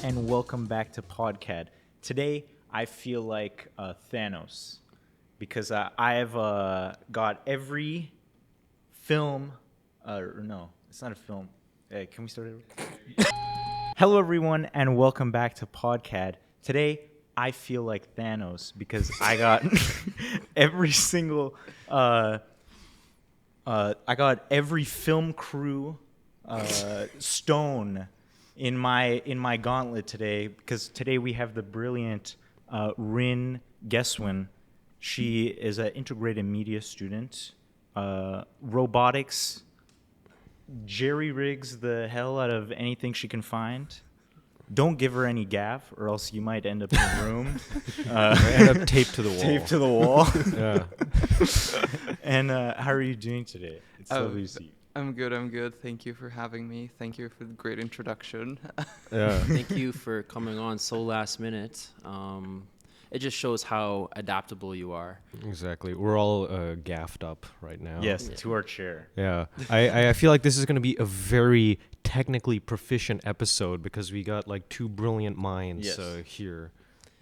and welcome back to PODCAD. Today, I feel like Thanos because I've got every film. No, it's not a film. Hey, can we start it? Hello, everyone, and welcome back to PODCAD. Today, I feel like Thanos because I got every single. I got every film crew stone in my gauntlet today because today we have the brilliant Rin Geswin. She is an integrated media student. Robotics jerry rigs the hell out of anything she can find. Don't give her any gaff, or else you might end up in a room. End up taped to the wall. Taped to the wall. Yeah. And how are you doing today? It's lovely to see you. I'm good. Thank you for having me. Thank you for the great introduction. Yeah. Thank you for coming on so last minute. It just shows how adaptable you are. Exactly. We're all gaffed up right now. Yes, to our chair. Yeah. I feel like this is going to be a very technically proficient episode because we got like two brilliant minds here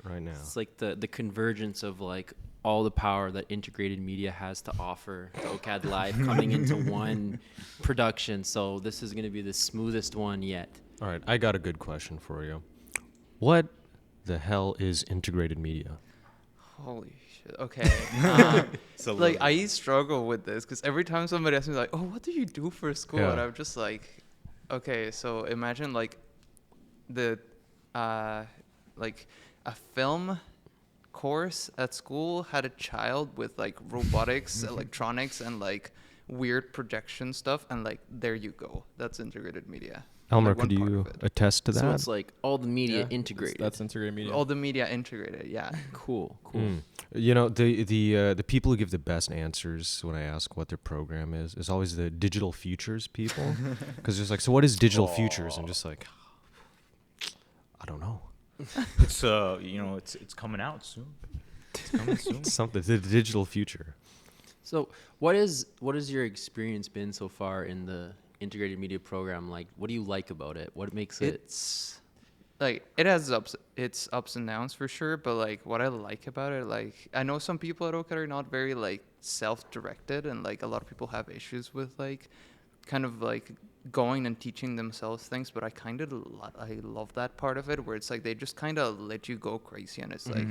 right now. It's like the convergence of like all the power that integrated media has to offer, the OCAD LiVE coming into one production. So this is going to be the smoothest one yet. All right. I got a good question for you. What the hell is integrated media? Holy shit. Okay. Like, I struggle with this because every time somebody asks me, like, oh, what do you do for school? Yeah. And I'm just like, okay, so imagine like like a film course at school had a child with like robotics, electronics, and like weird projection stuff, and like there you go. That's integrated media. Elmer, Like, one could part you of it. attest to that? So it's like all the media integrated. That's integrated media. All the media integrated, yeah. Cool. You know, the people who give the best answers when I ask what their program is always the digital futures people. Because it's like, so what is digital futures? I'm just like, I don't know. It's it's coming out soon. It's coming soon. It's something, the digital future. So what has your experience been so far in the integrated media program? Like, what do you like about it? What makes it? It's like it has its ups and downs for sure, but like what I like about it, like I know some people at OCAD are not very like self-directed, and like a lot of people have issues with like kind of like going and teaching themselves things, but I love that part of it where it's like they just kind of let you go crazy, and it's like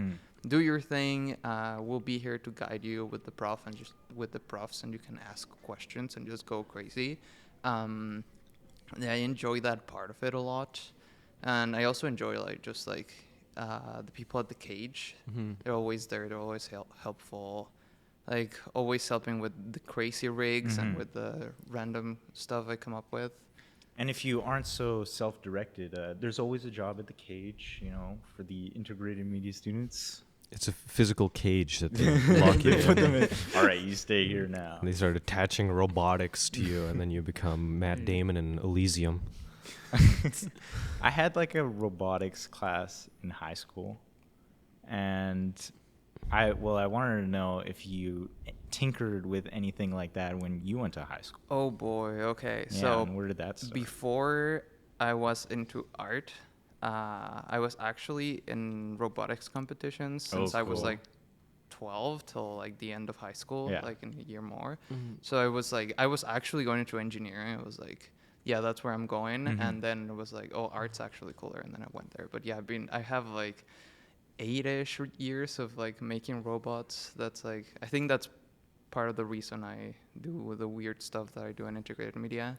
do your thing. We'll be here to guide you with the profs, and you can ask questions and just go crazy. I enjoy that part of it a lot, and I also enjoy like just like the people at the cage. They're always there. They're always helpful, like always helping with the crazy rigs and with the random stuff I come up with. And if you aren't so self-directed, there's always a job at the cage, for the integrated media students. It's a physical cage that they lock you in. All right, you stay here now. And they start attaching robotics to you, and then you become Matt Damon in Elysium. I had like a robotics class in high school, and I wanted to know if you tinkered with anything like that when you went to high school. Oh boy, okay. Yeah, So and where did that start? before I was into art, I was actually in robotics competitions since I was cool. like 12 till like the end of high school, Yeah. like in a year more. So I was actually going into engineering. I was like, yeah, that's where I'm going. And then it was like, oh, art's actually cooler. And then I went there. But yeah, I have like 8-ish years of like making robots. That's like, I think that's part of the reason I do the weird stuff that I do in integrated media.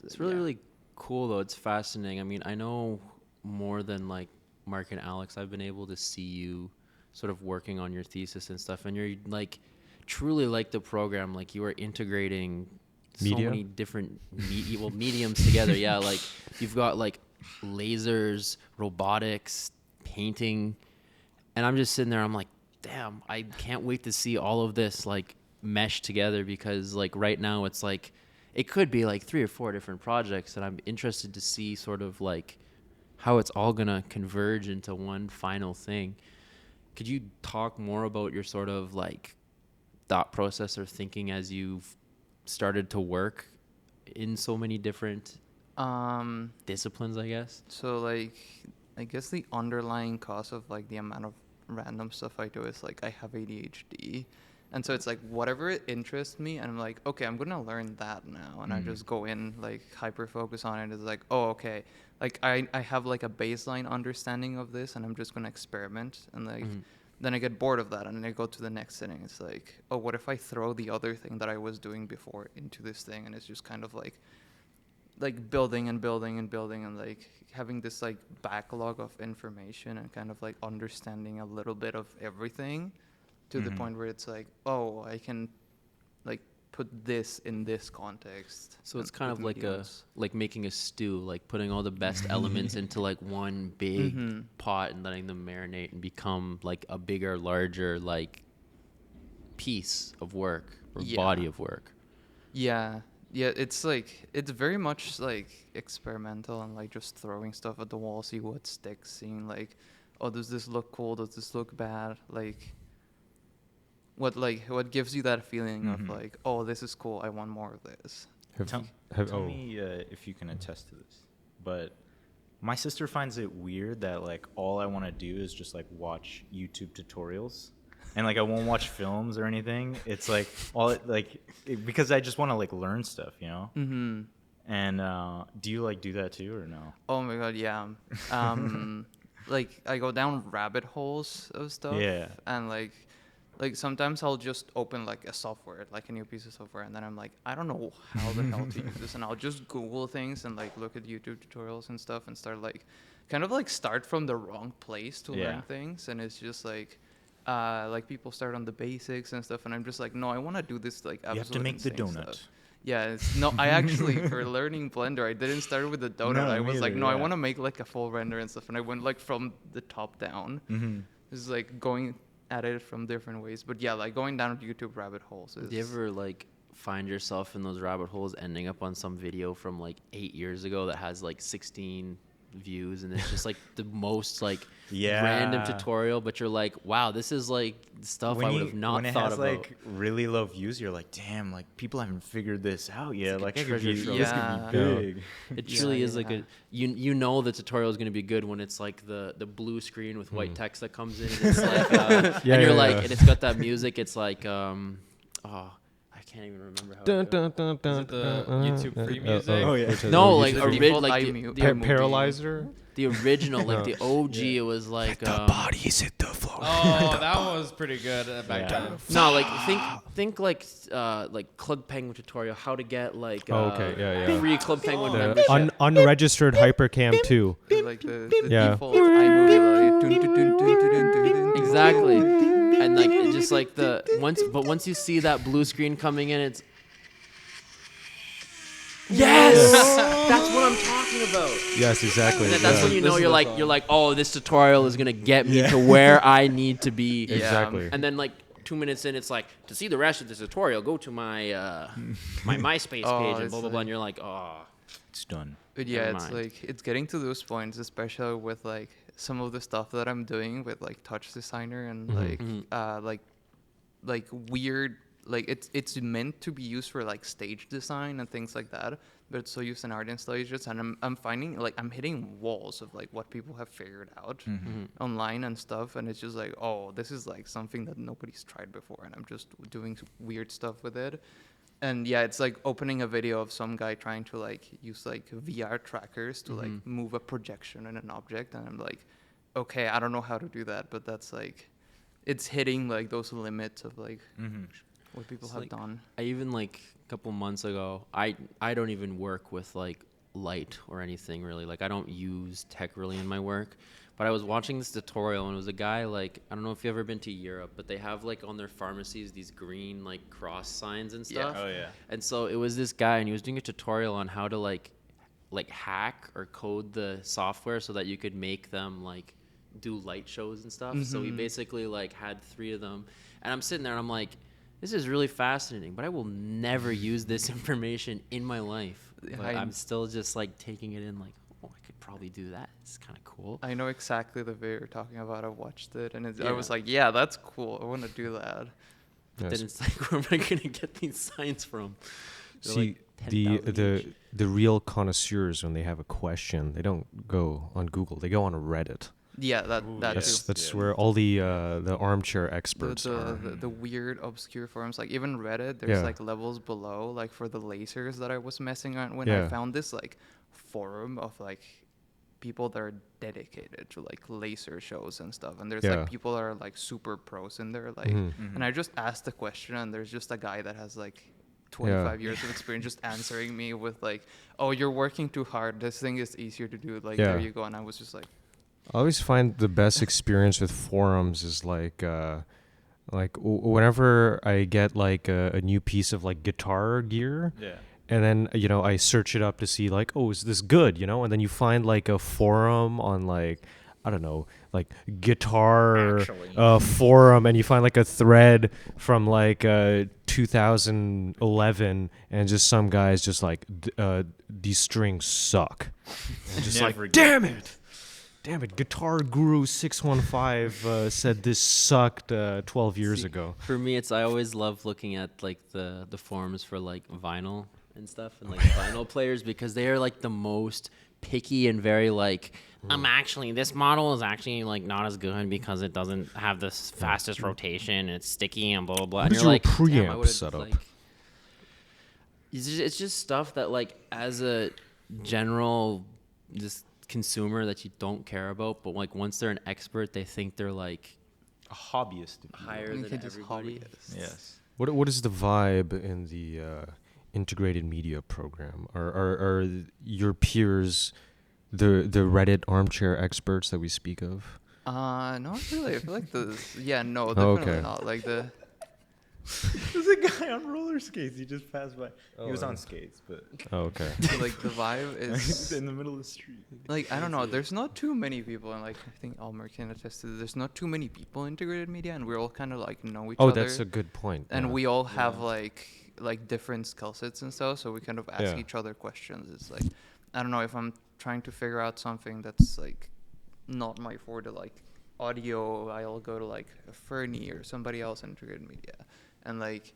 It's really cool though. It's fascinating. I mean, I know more than like Mark and Alex. I've been able to see you sort of working on your thesis and stuff, and you're like truly like the program. Like you are integrating Media? so many different mediums together. Yeah, like you've got like lasers, robotics, painting, and I'm just sitting there. I'm like, damn, I can't wait to see all of this like mesh together, because like right now it's like it could be like 3 or 4 different projects, and I'm interested to see sort of like how it's all gonna converge into one final thing. Could you talk more about your sort of like thought process or thinking as you've started to work in so many different disciplines, I guess? So like I guess the underlying cause of like the amount of random stuff I do is like I have ADHD. And so it's like whatever it interests me, and I'm like, okay, I'm gonna learn that now, and I just go in like hyper focus on it. It's like, oh, okay, like I have like a baseline understanding of this, and I'm just gonna experiment, and like then I get bored of that, and then I go to the next thing. It's like, oh, what if I throw the other thing that I was doing before into this thing, and it's just kind of like building and building and building, and like having this like backlog of information and kind of like understanding a little bit of everything to the point where it's like, oh, I can like put this in this context. So it's kind of like making a stew, like putting all the best elements into like one big pot and letting them marinate and become like a bigger, larger like piece of work or body of work. Yeah, it's like it's very much like experimental and like just throwing stuff at the wall, see what sticks, seeing like, oh, does this look cool? Does this look bad? Like what gives you that feeling of like, oh, this is cool, I want more of this. Tell me if you can attest to this, but my sister finds it weird that like all I want to do is just like watch YouTube tutorials, and like I won't watch films or anything. It's like because I just want to like learn stuff, you know. And do you like do that too or no? Oh my god, yeah. Like I go down rabbit holes of stuff. Yeah. And like sometimes I'll just open like a software, like a new piece of software, and then I'm like, I don't know how the hell to use this, and I'll just Google things and like look at YouTube tutorials and stuff and start like kind of like start from the wrong place to learn things, and it's just like people start on the basics and stuff, and I'm just like, no, I want to do this like absolute You have to make the donut. stuff. Yeah, I actually for learning Blender, I didn't start with the donut. No, I was like, no, I yeah. want to make like a full render and stuff, and I went like from the top down. It's like going at it from different ways, but yeah, like going down YouTube rabbit holes is... Do you ever like find yourself in those rabbit holes ending up on some video from like 8 years ago that has like 16 views, and it's just like the most like random tutorial, but you're like, wow, this is like stuff I would have not when it thought has about. like really low views, you're like, damn, like people haven't figured this out yet. like Like a treasure trove. this could be big. It truly is like a you know the tutorial is going to be good when it's like the blue screen with white text that comes in, and it's like and you're like and it's got that music. It's like I can't even remember how it goes. Is it the YouTube free music? Oh yeah. No, like The default like iMute. Paralyzer. the original, like the OG. It was like Bodies hit the floor. Oh, that was pretty good back then. no, like think like Club Penguin tutorial, how to get like free Club Penguin membership. Unregistered Hypercam 2. Like the Yeah. default iMovie, like, dun, dun, dun, dun, dun, dun, dun, dun. Exactly. And like it just like once you see that blue screen coming in, it's yes, that's what I'm talking about. Yes, exactly. And that's when you know you're like, oh, this tutorial is gonna get me to where I need to be. Exactly. And then like 2 minutes in, it's like, to see the rest of this tutorial, go to my my MySpace page and blah blah blah. And you're like, oh, It's done. But yeah, Never it's mind. like it's getting to those points, especially with like some of the stuff that I'm doing with like Touch Designer and like weird, like it's meant to be used for like stage design and things like that, but it's so used in art installations, and I'm finding like I'm hitting walls of like what people have figured out online and stuff, and it's just like, oh, this is like something that nobody's tried before, and I'm just doing weird stuff with it. And yeah, it's like opening a video of some guy trying to like use like VR trackers to like move a projection in an object, and I'm like, okay, I don't know how to do that, but that's like, it's hitting like those limits of like what people have done. I even like a couple months ago, I don't even work with like light or anything really. Like I don't use tech really in my work. But I was watching this tutorial, and it was a guy, like, I don't know if you've ever been to Europe, but they have, like, on their pharmacies, these green, like, cross signs and stuff. Oh yeah. And so it was this guy, and he was doing a tutorial on how to, like hack or code the software so that you could make them, like, do light shows and stuff. So he basically, like, had 3 of them. And I'm sitting there, and I'm like, this is really fascinating, but I will never use this information in my life. But I'm still just, like, taking it in, like, oh, I could probably do that. It's kind of cool. I know exactly the video you're talking about. I watched it, and I was like, yeah, that's cool. I want to do that. But then it's like, where am I going to get these signs from? They're See, like the real connoisseurs, when they have a question, they don't go on Google. They go on Reddit. Yeah, that That's too. that's where all the armchair experts are. The weird obscure forums, like even Reddit, there's Yeah. like levels below, like for the lasers that I was messing around when Yeah. I found this like forum of like people that are dedicated to like laser shows and stuff, and there's Yeah. like people that are like super pros in there, like, Mhm. and I just asked the question, and there's just a guy that has like 25 years of experience just answering me with like, oh, you're working too hard, this thing is easier to do, like, Yeah. there you go. And I was just like, I always find the best experience with forums is whenever I get like a new piece of like guitar gear, Yeah. and then I search it up to see like, oh, is this good, and then you find like a forum on like, I don't know, like guitar Actually. forum, and you find like a thread from like 2011, and just some guys just like these strings suck, and just Never like, get damn it, Guitar Guru 615 said this sucked 12 years See, ago. For me, I always love looking at like the forums for like vinyl and stuff, and like vinyl players, because they are like the most picky and very like, actually this model is actually like not as good because it doesn't have the fastest rotation and it's sticky and blah blah blah. What And is you're your like, damn, I preamp would've, setup? like, it's just stuff that like as a general just consumer that you don't care about, but like once they're an expert, they think they're like A hobbyist. If you higher will. you than can just everybody. hobbyist. Yes. What is the vibe in the integrated media program? Are your peers the Reddit armchair experts that we speak of? Not really. I feel like no, Oh, definitely okay. not. Like There's a guy on roller skates. He just passed by. He was Oh. on skates, but Oh, okay. like the vibe is in the middle of the street. like, I don't know. There's not too many people, and like I think Almer can attest to this. There's not too many people in integrated media, and we all kind of like know each Oh, other. that's a good point. And yeah. we all have like different skill sets and stuff, so we kind of ask Yeah. each other questions. It's like, I don't know, if I'm trying to figure out something that's like not my forte, like audio, I'll go to like a Fernie or somebody else in integrated media, and like,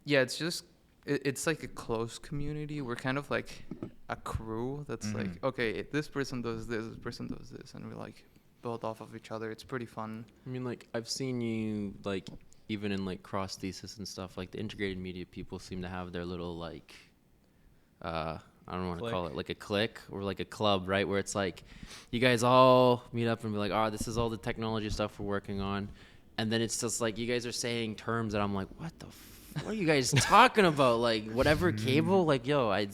yeah, it's just it's like a close community. We're kind of like a crew that's like, okay, this person does this person does this, and we like build off of each other. It's pretty fun. I mean, like, I've seen you, like, even in, like, cross thesis and stuff, like, the integrated media people seem to have their little, like, I don't know what to call it, like a clique or like a club, right? Where it's like, you guys all meet up and be like, oh, this is all the technology stuff we're working on. And then it's just like, you guys are saying terms that I'm like, what are you guys talking about? Like, whatever cable? Like, yo, I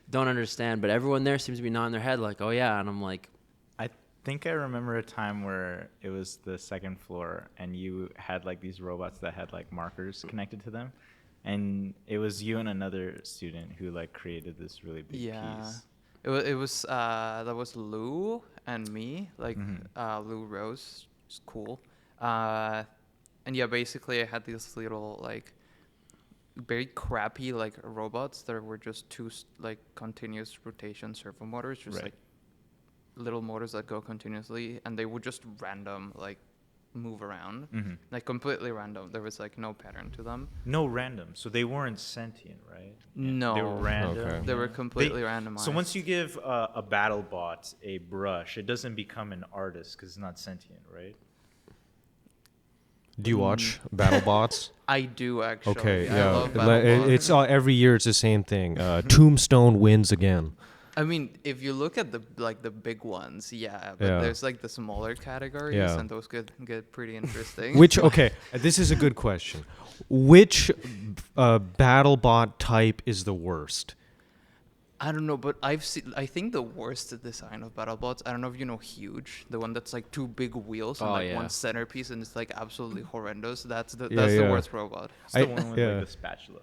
don't understand. But everyone there seems to be nodding their head like, oh, yeah. And I'm like, I think I remember a time where it was the second floor and you had like these robots that had like markers connected to them, and it was you and another student who like created this really big piece. It was that was Lou and me, like Lou Rose, it's cool. And yeah, basically I had these little like very crappy like robots that were just two like continuous rotation servo motors, just like little motors that go continuously, and they would just random like move around, like completely random. There was like no pattern to them. No random, so they weren't sentient, right? No. They were random. Okay. They were completely randomized. So once you give a battle bot a brush, it doesn't become an artist because it's not sentient, right? Do you watch BattleBots? I do actually. Okay, I yeah. love It's every year it's the same thing. Tombstone wins again. I mean, if you look at the big ones, yeah, but Yeah. there's like the smaller categories, Yeah. and those get pretty interesting. This is a good question. Which BattleBot type is the worst? I don't know, but I think the worst design of BattleBots, I don't know if you know Huge, the one that's like two big wheels and Oh, like yeah. one centerpiece, and it's like absolutely horrendous. That's the yeah. worst robot. It's the I- one with yeah. like the spatula.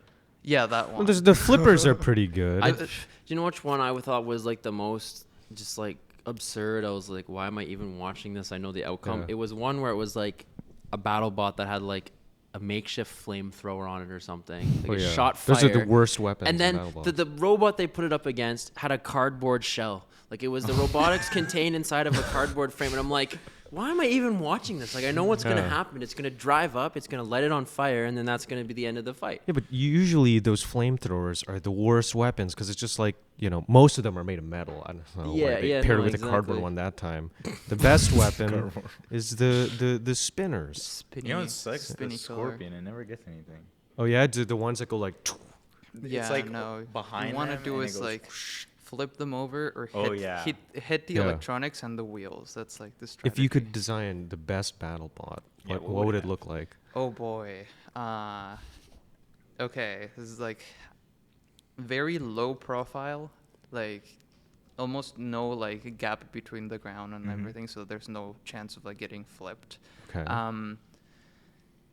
Yeah, that one. Well, the flippers are pretty good. do you know which one I thought was like the most just like absurd? I was like, why am I even watching this? I know the outcome. Yeah. It was one where it was like a battle bot that had like a makeshift flamethrower on it or something. Like it shot fire. Those are the worst weapons. And in then BattleBots. the robot they put it up against had a cardboard shell. Like it was the robotics contained inside of a cardboard frame. And I'm like, why am I even watching this? Like, I know what's gonna Yeah. happen. It's gonna drive up. It's gonna light it on fire, and then that's gonna be the end of the fight. Yeah, but usually those flamethrowers are the worst weapons because it's just like, most of them are made of metal. I don't know Yeah, why they yeah, paired no, it with a cardboard exactly. one that time. The best weapon is the spinners. Spinny, You know what sucks? The spinny color. scorpion. It never gets anything. Oh yeah, the ones that go like. Yeah, It's like no. behind you want to them do and it is goes like flip them over or hit, Oh, yeah. hit the Yeah. electronics and the wheels. That's like the strategy. If you could design the best battle bot, Yeah, what would it look like? Oh boy. Okay, this is like very low profile, like almost no like gap between the ground and everything, so there's no chance of like getting flipped. Okay.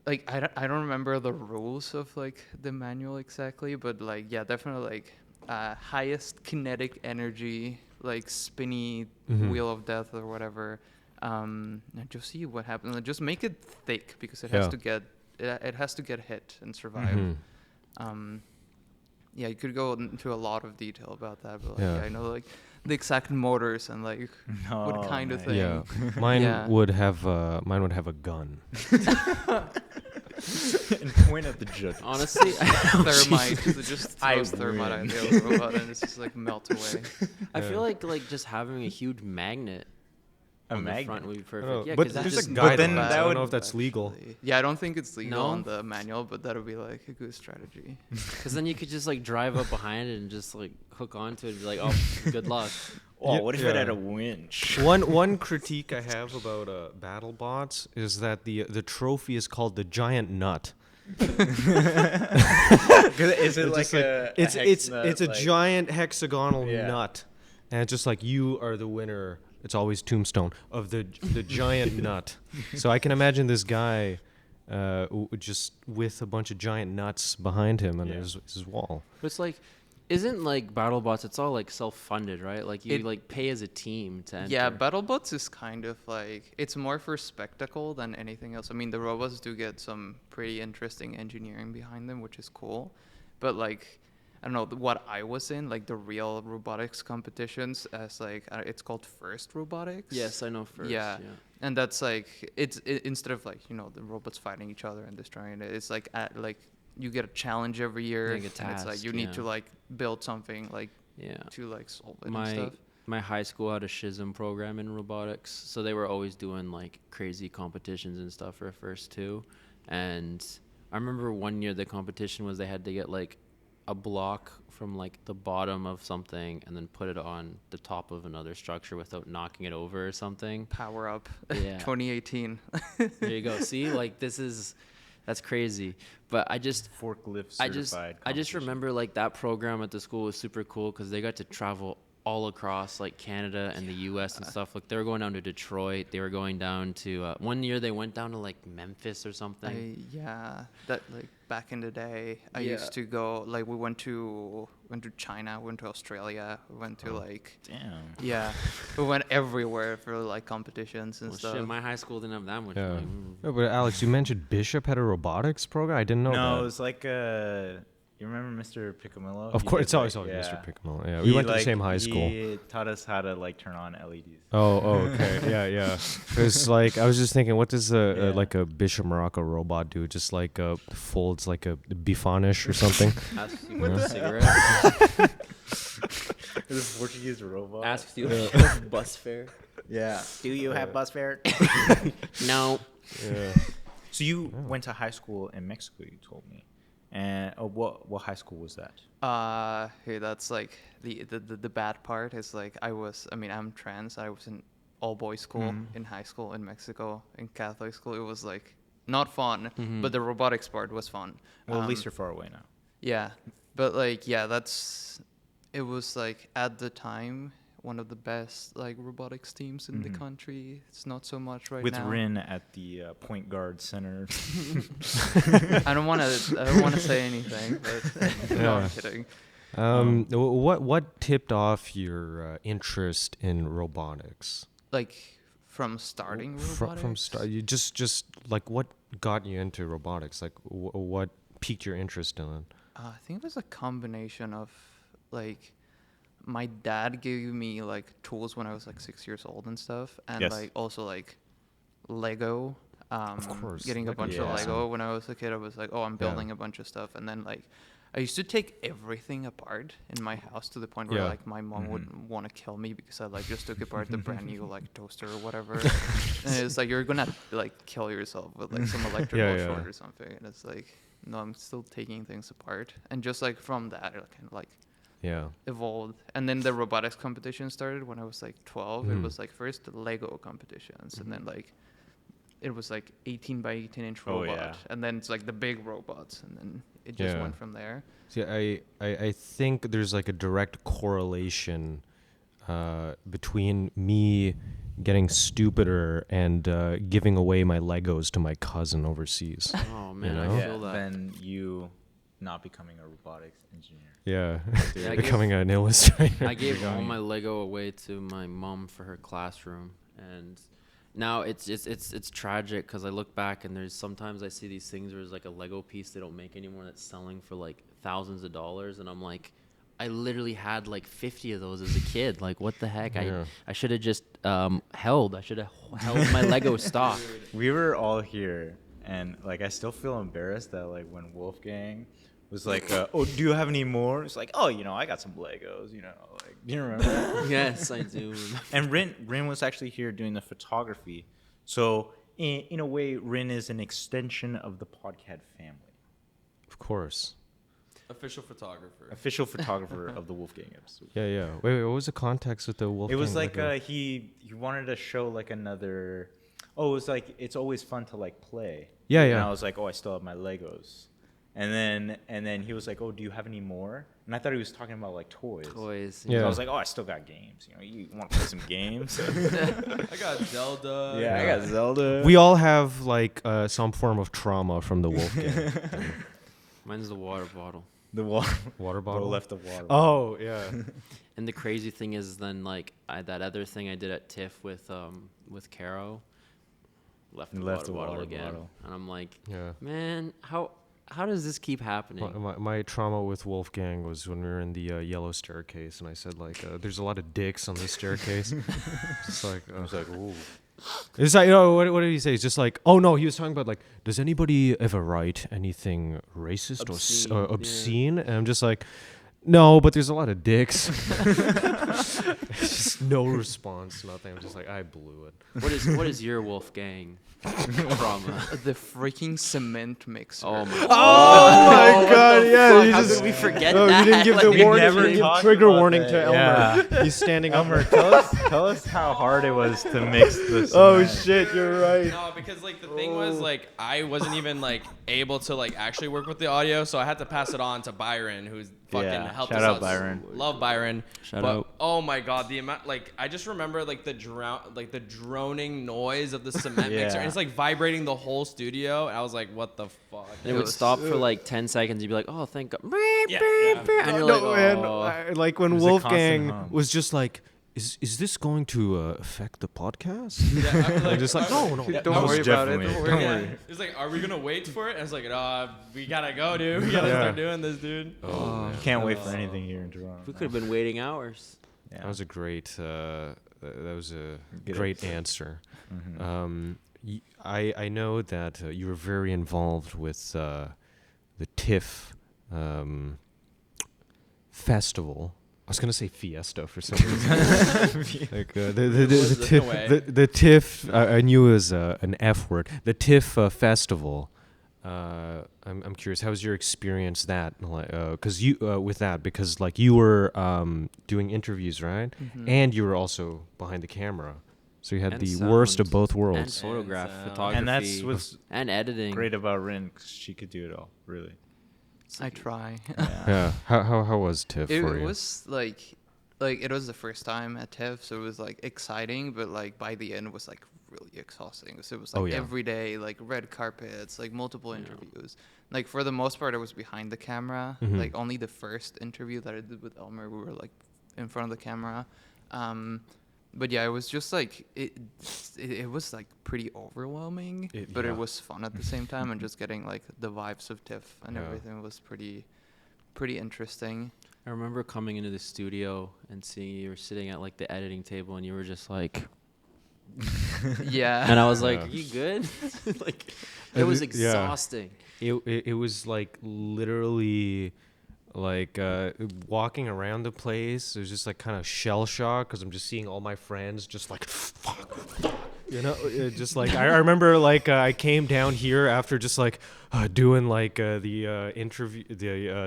Like I don't remember the rules of like the manual exactly, but like yeah, definitely like highest kinetic energy, like spinny wheel of death or whatever. And just see what happens. And just make it thick because it has Yeah. to get it has to get hit and survive. Yeah, you could go into a lot of detail about that, but like Yeah. I know like the exact motors and like what Oh, kind of nice. thing. Yeah, mine Yeah. would have a gun. And point at the judge. Honestly, Thermite, because it just I throws thermite win. at the other robot and it's just like melt away. I feel like just having a huge magnet A on the magnet? front would be perfect. Oh, Yeah, but 'cause that there's just a But guide then on that. that I don't would know if that's legal. Yeah, I don't think it's legal No? on the manual, but that would be like a good strategy. Because then you could just like drive up behind it and just like hook onto it and be like, oh, good luck. Oh, Yeah, what if it had yeah. a winch? One critique I have about battle bots is that the trophy is called the giant nut. Is it like just a it's hex it's nut, it's a like- giant hexagonal Yeah. nut, and it's just like you are the winner. It's always Tombstone of the giant nut. So I can imagine this guy just with a bunch of giant nuts behind him on Yeah. his wall. But it's like, isn't like BattleBots? It's all like self-funded, right? Like you It- like pay as a team to enter. Yeah, BattleBots is kind of like it's more for spectacle than anything else. I mean, the robots do get some pretty interesting engineering behind them, which is cool. But like, I don't know what I was in, like the real robotics competitions, as like it's called First Robotics. Yes, I know first. Yeah. And that's like instead of like the robots fighting each other and destroying it, it's like you get a challenge every year, Like a and it's like task, you need yeah. to like build something like Yeah. to like solve it and My stuff. my high school had a SHISM program in robotics, so they were always doing like crazy competitions and stuff for first too. And I remember one year the competition was they had to get like a block from like the bottom of something and then put it on the top of another structure without knocking it over or something. Power Up, Yeah. 2018. There you go. See, like that's crazy. But I just Forklift I certified. just remember like that program at the school was super cool because they got to travel all across like Canada and the U.S. and stuff. Like they were going down to Detroit. They were going down to one year they went down to like Memphis or something. That like back in the day, I Yeah. used to go like we went to China, went to Australia, we went to like Damn. we went everywhere for like competitions and Well, stuff. shit, my high school didn't have that much Yeah. money. No, but Alex, you mentioned Bishop had a robotics program. I didn't know No, it that. was like you remember Mr. Picamillo? Of He course, did, it's always like- Mr. Picamillo. Yeah, He, we went to the like, same high school. He taught us how to like turn on LEDs. Oh, okay, yeah. Because like I was just thinking, what does Yeah. like a Bishop Morocco robot do? Just like folds like a bifanish or something. Asks you for a cigarette. This Portuguese robot. Asks you for bus fare. Yeah. Do you have bus fare? No. Yeah. So you went to high school in Mexico, you told me. And what high school was that? Hey, that's like the bad part is like I'm trans. I was in all boys school in high school in Mexico, in Catholic school. It was like not fun, but the robotics part was fun. Well, at least you're far away now. Yeah, but like it was like at the time one of the best like robotics teams in the country. It's not so much right With now. Rin at the point guard center. I don't want to say anything, but no, I'm kidding. What tipped off your interest in robotics? Like from starting robotics. From start, you just like what got you into robotics? Like what piqued your interest in it? I think it was a combination of like my dad gave me like tools when I was like 6 years old and stuff, and Yes. like also like Lego. Of course, Getting a Lego bunch is of awesome. Lego. When I was a kid, I was like, oh, I'm Yeah. building a bunch of stuff. And then like, I used to take everything apart in my house to the point where Yeah. like my mom would want to kill me because I like just took apart the brand new like toaster or whatever. And it's like, you're gonna like kill yourself with like some electrical Yeah. short or something. And it's like, no, I'm still taking things apart. And just like from that, it kind of like Yeah. evolved. And then the robotics competition started when I was like 12. It was like first the Lego competitions, and then like it was like 18 by 18 inch Oh, robot, yeah. and then it's like the big robots, and then it just Yeah. went from there. See, I think there's like a direct correlation between me getting stupider and giving away my Legos to my cousin overseas. Oh man, know? I Yeah, feel that. then you not becoming a robotics engineer. Yeah, Yeah, I becoming an illustrator. I gave all going- my Lego away to my mom for her classroom, and now it's tragic because I look back and there's sometimes I see these things where it's like a Lego piece they don't make anymore that's selling for like thousands of dollars, and I'm like, I literally had like 50 of those as a kid. Like, what the heck? Yeah. I should have just held. I should have held my Lego stock. We were all here, and like I still feel embarrassed that like when Wolfgang was like, "Oh, do you have any more?" It's like, "Oh, I got some Legos." Like, do you remember that? Yes, I do. And Rin was actually here doing the photography, so in a way, Rin is an extension of the PODCAD family, Of course. Official photographer. official photographer of the Wolfgang episode. Yeah. Wait, what was the context with the wolf? It was gang like Lego? he wanted to show like another. Oh, it was like it's always fun to like play. Yeah, And yeah. I was like, oh, I still have my Legos, and then he was like, oh, do you have any more? And I thought he was talking about like toys. Toys. Yeah. So I was like, oh, I still got games. You want to play some games? I got Zelda. Yeah, I got Zelda. We all have like some form of trauma from the wolf gang. Mine's the water bottle. the water Water bottle bottle. left the water. Oh yeah. And the crazy thing is, then like that other thing I did at TIFF with Caro, left the Left water the bottle water again, bottle. and I'm like, Yeah. man, how does this keep happening? My trauma with Wolfgang was when we were in the yellow staircase, and I said like, "There's a lot of dicks on this staircase." Just like I was like, "Ooh." It's like, what did he say? It's just like, oh no, he was talking about like, does anybody ever write anything racist Obscene, or yeah. obscene? And I'm just like, no, but there's a lot of dicks. Just no response, nothing. I'm just like, I blew it. What is your Wolfgang trauma? The freaking cement mixer. Oh my Oh my god, yeah. fuck, how could we forget no, that? you didn't give Like, the we warning. never You didn't give talked trigger about warning that. to Elmer. Yeah. He's standing Elmer, up. tell us how hard it was to mix this. Oh shit, you're right. No, because like the thing was like I wasn't even like able to like actually work with the audio, so I had to pass it on to Byron, who's fucking Yeah, helped shout us out out. Byron. Love Byron. Shout But, out. oh my god, the amount like I just remember like the droning noise of the cement mixer, Yeah. and it's like vibrating the whole studio, and I was like, what the fuck? And it would was- stop for like 10 seconds. You'd be like, oh, thank God. yeah. And you're like, No, man, oh. like when It was a Wolfgang constant hum. was just like, is this going to affect the podcast? Yeah, I'm just like, no. Don't That was worry about it. definitely- Don't don't worry. Yeah. It's like, are we gonna wait for it? And I was like, we gotta go, dude. We gotta Yeah. start doing this, dude. Oh, Can't wait for anything here in Toronto. We could have been waiting hours. Yeah. that was a great. That was a Good great episode. answer. Mhm. I know that you were very involved with the TIFF festival. I was gonna say fiesta for some reason. Like the TIFF. I knew it was an F word. The TIFF festival. I'm curious. How was your experience that? Because you with that because like you were doing interviews, right? Mhm. And you were also behind the camera, so you had And the worst of sound. both And worlds. photograph, sound. photography. And that's what's and editing. great about Rin. 'Cause she could do it all, really. I try. Yeah. Yeah. How was TIFF for It you? was like it was the first time at TIFF, so it was like exciting, but like by the end it was like really exhausting. So it was like Oh, yeah. every day, like red carpets, like multiple interviews. Like for the most part, I was behind the camera. Mhm. Like only the first interview that I did with Elmer, we were like in front of the camera. But yeah, it was just like it was like pretty overwhelming, but yeah. it was fun at the same time, and just getting like the vibes of TIFF and Yeah. everything was pretty interesting. I remember coming into the studio and seeing you were sitting at like the editing table and you were just like Yeah. And I was like, Yeah. "Are you good?" Like, it was Yeah. exhausting. It was like literally like walking around the place. It was just like kind of shell shock because I'm just seeing all my friends just like fuck. You know, just like I remember like I came down here after just like doing like the interview,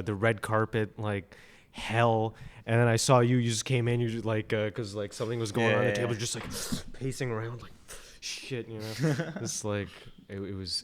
the red carpet like hell, and then I saw you. You just came in. You just like because like something was going on at the table, just like pacing around like shit. You know, it's like it was.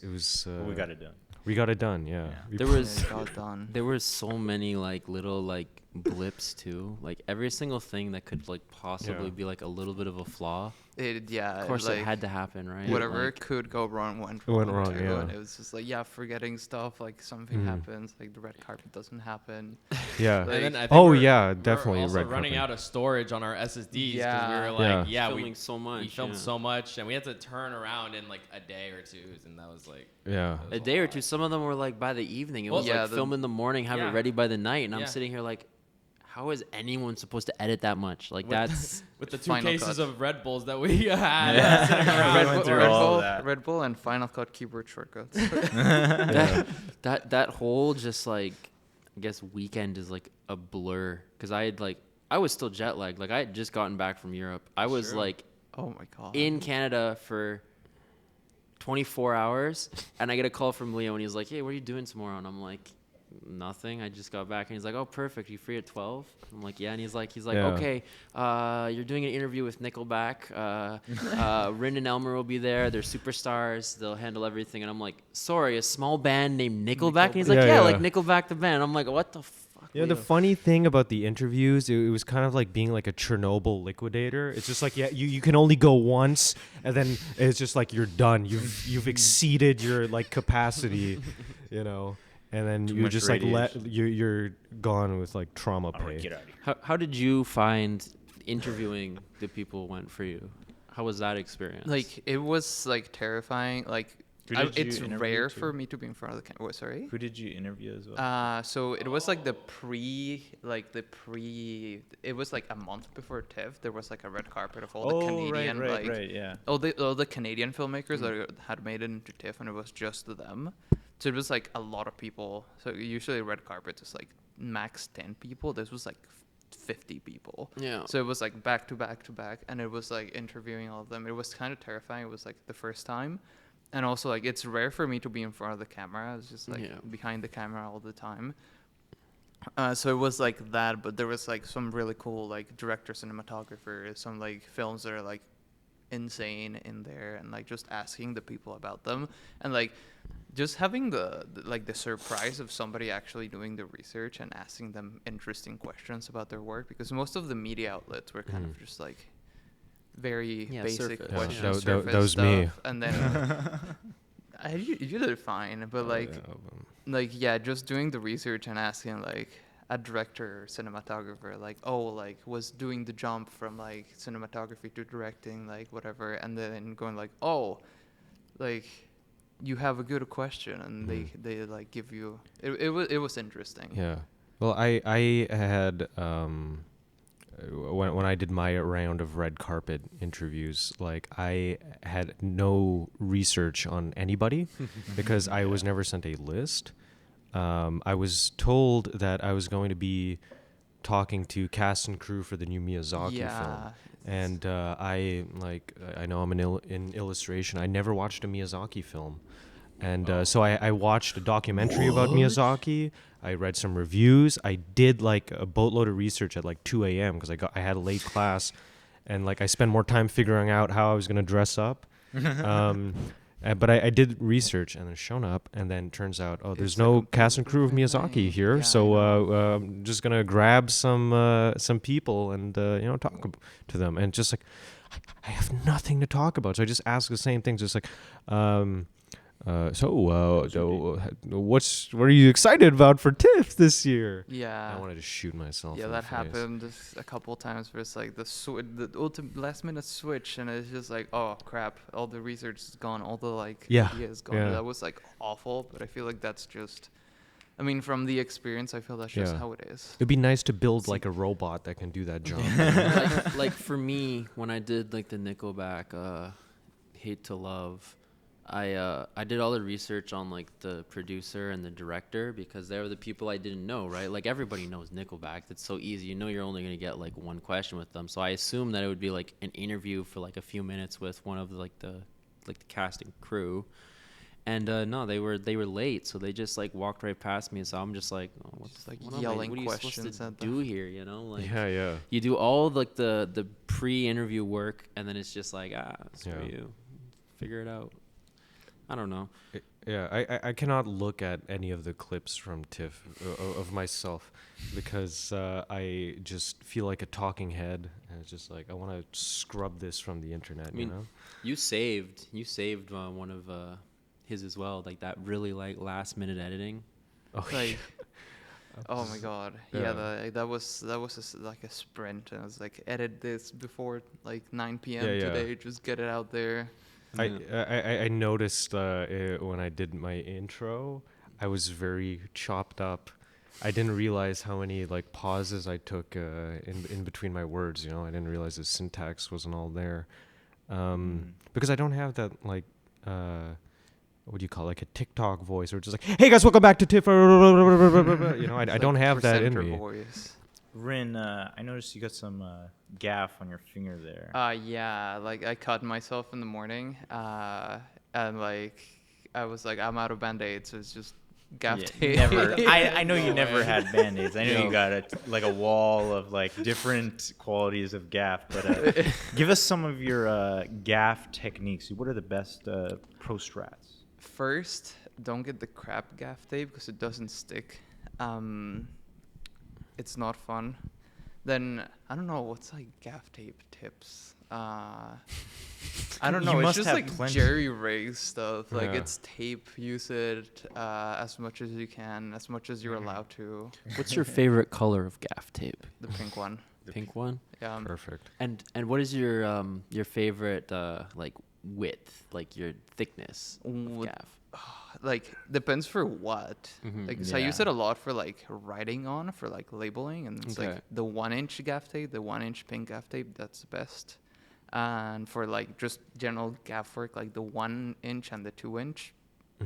We got it done. We got it done. Yeah. We There put- was It got done. there were so many like little like blips too. Like every single thing that could like possibly Yeah. be like a little bit of a flaw. Yeah. Of course, like, it had to happen, right? whatever Like, could go wrong went Went wrong, wrong, too, yeah. and it was just like forgetting stuff, like something Mhm. happens, like the red carpet doesn't happen. yeah. Like- And then I think Oh, we're- yeah, we're definitely also red running carpet. out of storage on our SSDs because we Yeah. were like, Yeah. we filming so much. we filmed yeah. so much, and we had to turn around in like a day or two, and that was like Yeah. that was A day or two. Some of them were like by the evening. It was Well, yeah, like the- film in the morning, have Yeah. it ready by the night, and I'm Yeah. sitting here like, how is anyone supposed to edit that much? Like With- that's with the two Final cases Cut. of Red Bulls that we had Yeah. sitting We around. went Red, through Bull, all of that. Red Bull and Final Cut keyboard shortcuts. that whole just like I guess weekend is like a blur because I was still jet lagged. Like I had just gotten back from Europe. I was Sure. like Oh my god. in Canada for 24 hours, and I get a call from Leo, and he's like, "Hey, what are you doing tomorrow?" And I'm like, "Nothing. I just got back." And he's like, "Oh, perfect. You free at 12?" I'm like, "Yeah." And he's like, Yeah. "Okay, you're doing an interview with Nickelback. Rin and Elmer will be there. They're superstars. They'll handle everything." And I'm like, "Sorry, a small band named Nickelback?" And he's like, Yeah, "Yeah, yeah. like Nickelback the band." I'm like, "What the fuck?" Yeah, the Leo?" funny thing about the interviews, it was kind of like being like a Chernobyl liquidator. It's just like, yeah, you can only go once, and then it's just like you're done. You've exceeded your like capacity, you know, and then Too you're much just like radiation. you're gone with like trauma All right, pay. get out of here. How did you find interviewing the people went for you? How was that experience? Like it was like terrifying. Like Who did you it's interview rare to? for me to be in front of the camera. What, sorry? Who did you interview as well? So it was like it was like a month before TIFF. There was like a red carpet of all the Canadian right, yeah. all the Canadian filmmakers that had made it into TIFF, and it was just them. So it was like a lot of people. So usually red carpet is like max 10 people. This was like 50 people. yeah. So it was like back to back to back, and it was like interviewing all of them. It was kind of terrifying. It was like the first time. And also like it's rare for me to be in front of the camera. I was just like Yeah. behind the camera all the time. So it was like that, but there was like some really cool like director cinematographers, some like films that are like insane in there, and like just asking the people about them, and like just having the surprise of somebody actually doing the research and asking them interesting questions about their work, because most of the media outlets were kind of just like very Yeah, basic surface. Yeah, questions, that surface was me. stuff, and then you did fine, but like just doing the research and asking like a director or cinematographer like, oh, like was doing the jump from like cinematography to directing, like whatever, and then going like, oh, like you have a good question, and they like give you it was interesting. Yeah. Well, I had when I did my round of red carpet interviews, like I had no research on anybody because I was never sent a list. I was told that I was going to be talking to cast and crew for the new Miyazaki film. And I know I'm in illustration. I never watched a Miyazaki film. And so I watched a documentary about Miyazaki. I read some reviews. I did like a boatload of research at like 2 a.m. because I had a late class, and like I spent more time figuring out how I was gonna dress up. But I did research and then shown up, and then turns out there's It's no like a cast and crew of completely Miyazaki different here. thing. So Yeah, I'm just gonna grab some people and talk to them, and just like I have nothing to talk about, so I just ask the same things, just like. What are you excited about for TIFF this year? Yeah. I wanted to shoot myself. Yeah, in that the face. happened a couple times where it's like the ultimate last minute switch, and it's just like, oh crap, all the research is gone, all the like Yeah, idea is gone. yeah. That was like awful, but I feel like that's just I mean, from the experience, I feel that's just Yeah. how it is. It'd be nice to build like a robot that can do that job. like for me, when I did like the Nickelback Hate to Love, I did all the research on like the producer and the director because they were the people I didn't know, right? Like everybody knows Nickelback. It's so easy. You know you're only going to get like one question with them. So I assumed that it would be like an interview for like a few minutes with one of the casting crew. And no, they were late, so they just like walked right past me. So I'm just like, oh, what's like yelling what are you supposed questions to at them. do here? You know, like Yeah. you do all like the pre-interview work, and then it's just like screw Yeah. you, figure it out. I don't know. I cannot look at any of the clips from TIFF of myself because I just feel like a talking head, and it's just like I want to scrub this from the internet. I mean, you know? you saved one of his as well, like that really like last minute editing. Oh, Like, oh my god, Yeah. that was like a sprint. And I was like, edit this before like 9 p.m. Yeah, yeah. today. Just get it out there. I noticed when I did my intro, I was very chopped up. I didn't realize how many like pauses I took in between my words. You know, I didn't realize the syntax wasn't all there because I don't have that like what do you call it, like a TikTok voice, or just like, hey guys, welcome back to TIFF. You know, I don't have that in me. Voice. Rin, I noticed you got some gaff on your finger there. Yeah, like I cut myself in the morning, and like I was like, I'm out of band-aids, so it's just gaff Yeah, tape. never. I know you never had band-aids. I know No. you got like a wall of like different qualities of gaff. But give us some of your gaff techniques. What are the best pro strats? First, don't get the crap gaff tape because it doesn't stick. It's not fun. Then I don't know what's like gaff tape tips. I don't know. You It's must just have like plenty. jerry rig stuff. Like Yeah. it's tape. Use it as much as you can, as much as you're allowed to. What's your favorite color of gaff tape? The pink one. Pink one. Yeah. Perfect. And what is your favorite like width, like your thickness of Would- gaff? Like depends for what. Mhm. Like so I use Yeah. it a lot for like writing on, for like labeling, and it's Okay. like the 1-inch gaff tape, the 1-inch pink gaff tape. That's the best. And for like just general gaff work, like the 1-inch and the 2-inch,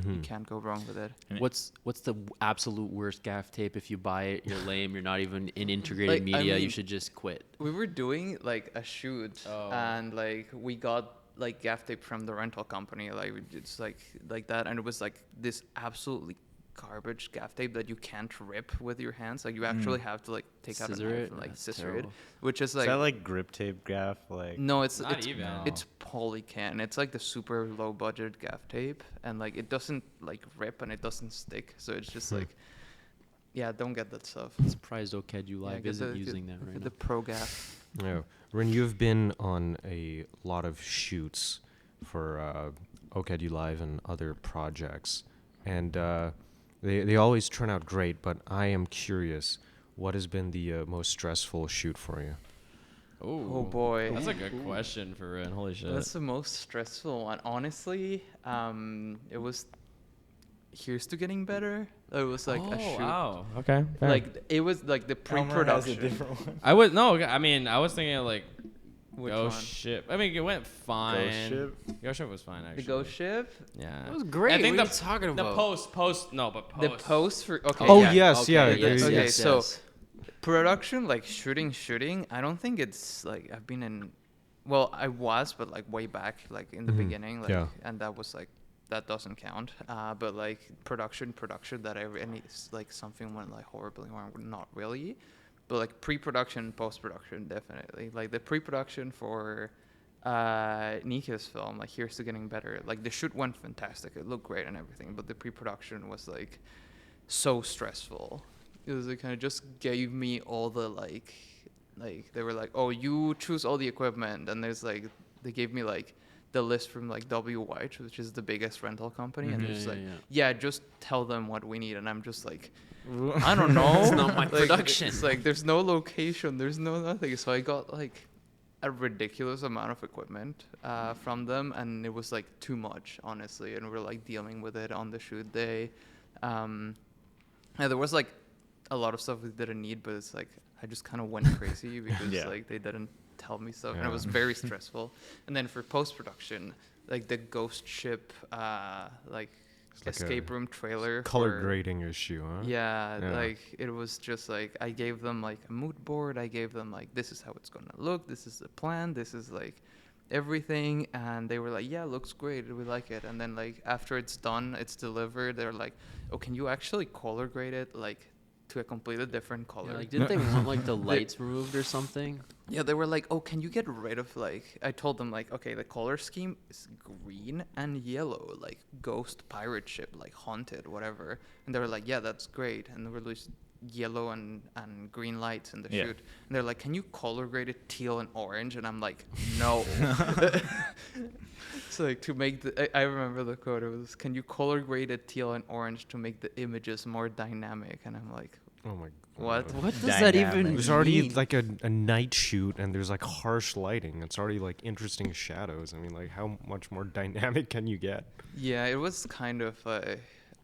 you can't go wrong with it. What's the absolute worst gaff tape? If you buy it, you're lame. You're not even in integrated Like, I media. You mean- should just quit. We were doing like a shoot, Oh. and like we got like gaff tape from the rental company, like it's like that, and it was like this absolutely garbage gaff tape that you can't rip with your hands. Like you actually have to like take out a Scissor knife it? and like That's scissor terrible. it, which is Is like that like grip tape gaff? Like no, it's Not it's even. it's polycan. It's like the super low budget gaff tape, and like it doesn't like rip and it doesn't stick. So it's just like, yeah, don't get that stuff. I'm surprised OCAD Yeah, Live get isn't the- using get that right the now. pro gaff. Yeah, Rin, you've been on a lot of shoots for OCAD Live and other projects, and they always turn out great. But I am curious, what has been the most stressful shoot for you? Oh boy. That's a good question for Rin. Holy shit. That's the most stressful one. Honestly, it was Here's to Getting Better. It was like a shoot. Wow. Okay. fair. Like it was like the pre-production. one. I was no. I mean, I was thinking of like Which Ghost one? Ship. I mean, it went fine. Ship? Ghost Ship was fine actually. The Ghost Ship. Yeah. That was great. I think What are the you talking The about? post. No, but post. The post for okay. Oh yeah. yes, Okay, yeah. yes, Okay, yes, so- yes. Production, like shooting. I don't think it's like I've been in. Well, I was, but like way back, like in the beginning, like, Yeah. and that was like that doesn't count. But like production that any like something went like horribly wrong, not really, but like pre-production, post-production, definitely. Like the pre-production for Nika's film, like Here's to Getting Better. Like the shoot went fantastic, it looked great and everything, but the pre-production was like so stressful. It was like kind of just gave me all the like they were like, oh, you choose all the equipment, and there's like they gave me like the list from like W White, which is the biggest rental company, and Yeah, it's yeah, like, yeah. just tell them what we need, and I'm just like, I don't know, It's not my Like, production. It's like there's no location, there's no nothing, so I got like a ridiculous amount of equipment from them, and it was like too much, honestly, and we're like dealing with it on the shoot day. Yeah, there was like a lot of stuff we didn't need, but it's like I just kind of went crazy because Yeah. like they didn't tell me stuff, and Yeah. it was very stressful. And then for post production, like the ghost ship, like It's like escape room trailer, Color for- grading issue, huh? Yeah, Yeah. like it was just like I gave them like a mood board. I gave them like this is how it's gonna look. This is the plan. This is like everything, and they were like, yeah, looks great. We like it. And then like after it's done, it's delivered. They're like, oh, can you actually color grade it like to a completely different color? Yeah, like, didn't they want like the lights removed or something? Yeah, they were like, oh, can you get rid of like, I told them like, okay, the color scheme is green and yellow, like ghost pirate ship, like haunted, whatever. And they were like, yeah, that's great. And we released yellow and green lights in the Yeah. shoot. And they're like, can you color grade it teal and orange? And I'm like, no. So like to make I remember the quote, it was, can you color grade it teal and orange to make the images more dynamic? And I'm like, Oh my. what? What does that even Dynamic. There's already mean? like a night shoot, and there's like harsh lighting. It's already like interesting shadows. I mean, like how much more dynamic can you get? Yeah, it was kind of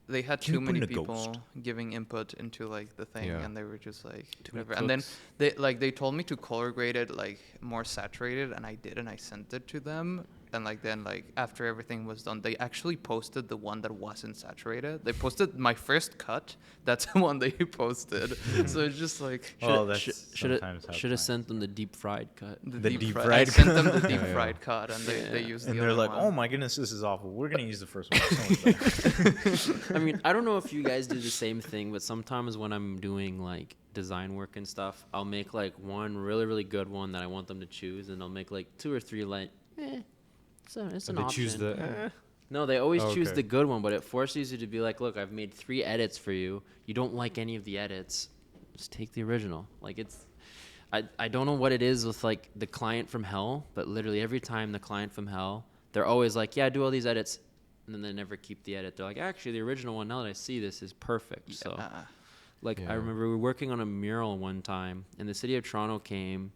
they had Can too you put many in a people ghost? giving input into like the thing, Yeah. and they were just like Too many whatever. And then cooks. they told me to color grade it like more saturated, and I did, and I sent it to them. And like then like after everything was done, they actually posted the one that wasn't saturated. They posted my first cut. That's the one they posted. So it's just like Oh, that's should sometimes how have it's sent them the deep fried cut. The deep I fried sent them the cut. deep Yeah, yeah. fried cut, and they Yeah. used And the they're other like, one. oh my goodness, this is awful. We're going to use the first one. It's so much better. I mean, I don't know if you guys do the same thing, but sometimes when I'm doing like design work and stuff, I'll make like one really, really good one that I want them to choose, and I'll make like 2 or 3 like, it's an They option. choose the. No, they always choose Okay. the good one, but it forces you to be like, look, I've made 3 edits for you. You don't like any of the edits, just take the original. Like it's, I don't know what it is with like the client from hell, but literally every time the client from hell, they're always like, yeah, do all these edits, and then they never keep the edit. They're like, actually, the original one, now that I see this, is perfect. So, like, I Yeah. remember we were working on a mural one time, and the city of Toronto came,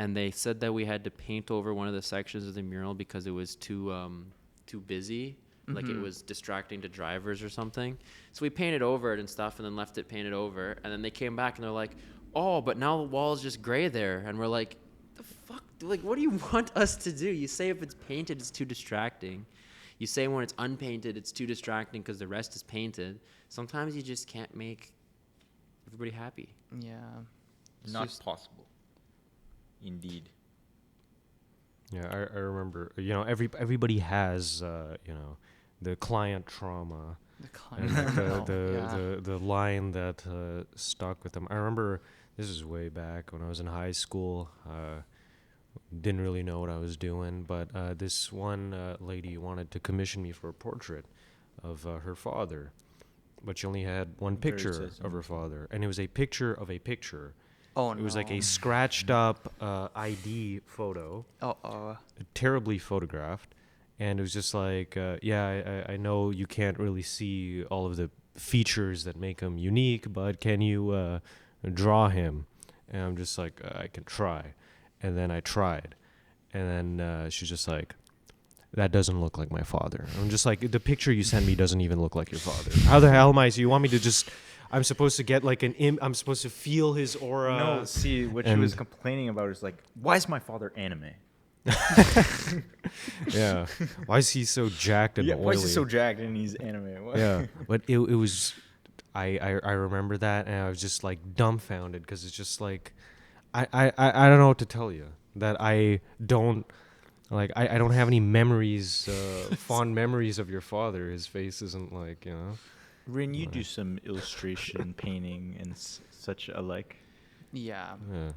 and they said that we had to paint over one of the sections of the mural because it was too busy, like it was distracting to drivers or something. So we painted over it and stuff, and then left it painted over. And then they came back and they're like, "Oh, but now the wall is just gray there." And we're like, "The fuck? Like, what do you want us to do? You say if it's painted, it's too distracting. You say when it's unpainted, it's too distracting because the rest is painted. Sometimes you just can't make everybody happy." Yeah. It's Not just- possible. Indeed. Yeah, I remember. You know, everybody has the client trauma. the And client. like the, Yeah. the line that stuck with them. I remember this is way back when I was in high school. Didn't really know what I was doing, but this one lady wanted to commission me for a portrait of her father, but she only had one Very picture sensitive. of her father, and it was a picture of a picture. Oh It was like no. a scratched up ID photo, Oh. terribly photographed, and it was just like, I know you can't really see all of the features that make him unique, but can you draw him? And I'm just like, I can try. And then I tried, and then she's just like, that doesn't look like my father. I'm just like, the picture you sent me doesn't even look like your father. How the hell am I? So you want me to just, I'm supposed to get like I'm supposed to feel his aura. No, see, what she was and- complaining about is like, why is my father anime? Yeah. Why is he so jacked and Yeah, oily? why is he so jacked and he's anime? What? Yeah, but it was, I remember that, and I was just like dumbfounded because it's just like, I don't know what to tell you, that I don't, like, I don't have any memories, fond memories of your father. His face isn't like, you know. Rin, you do some illustration, painting, and such alike. Yeah. Yeah.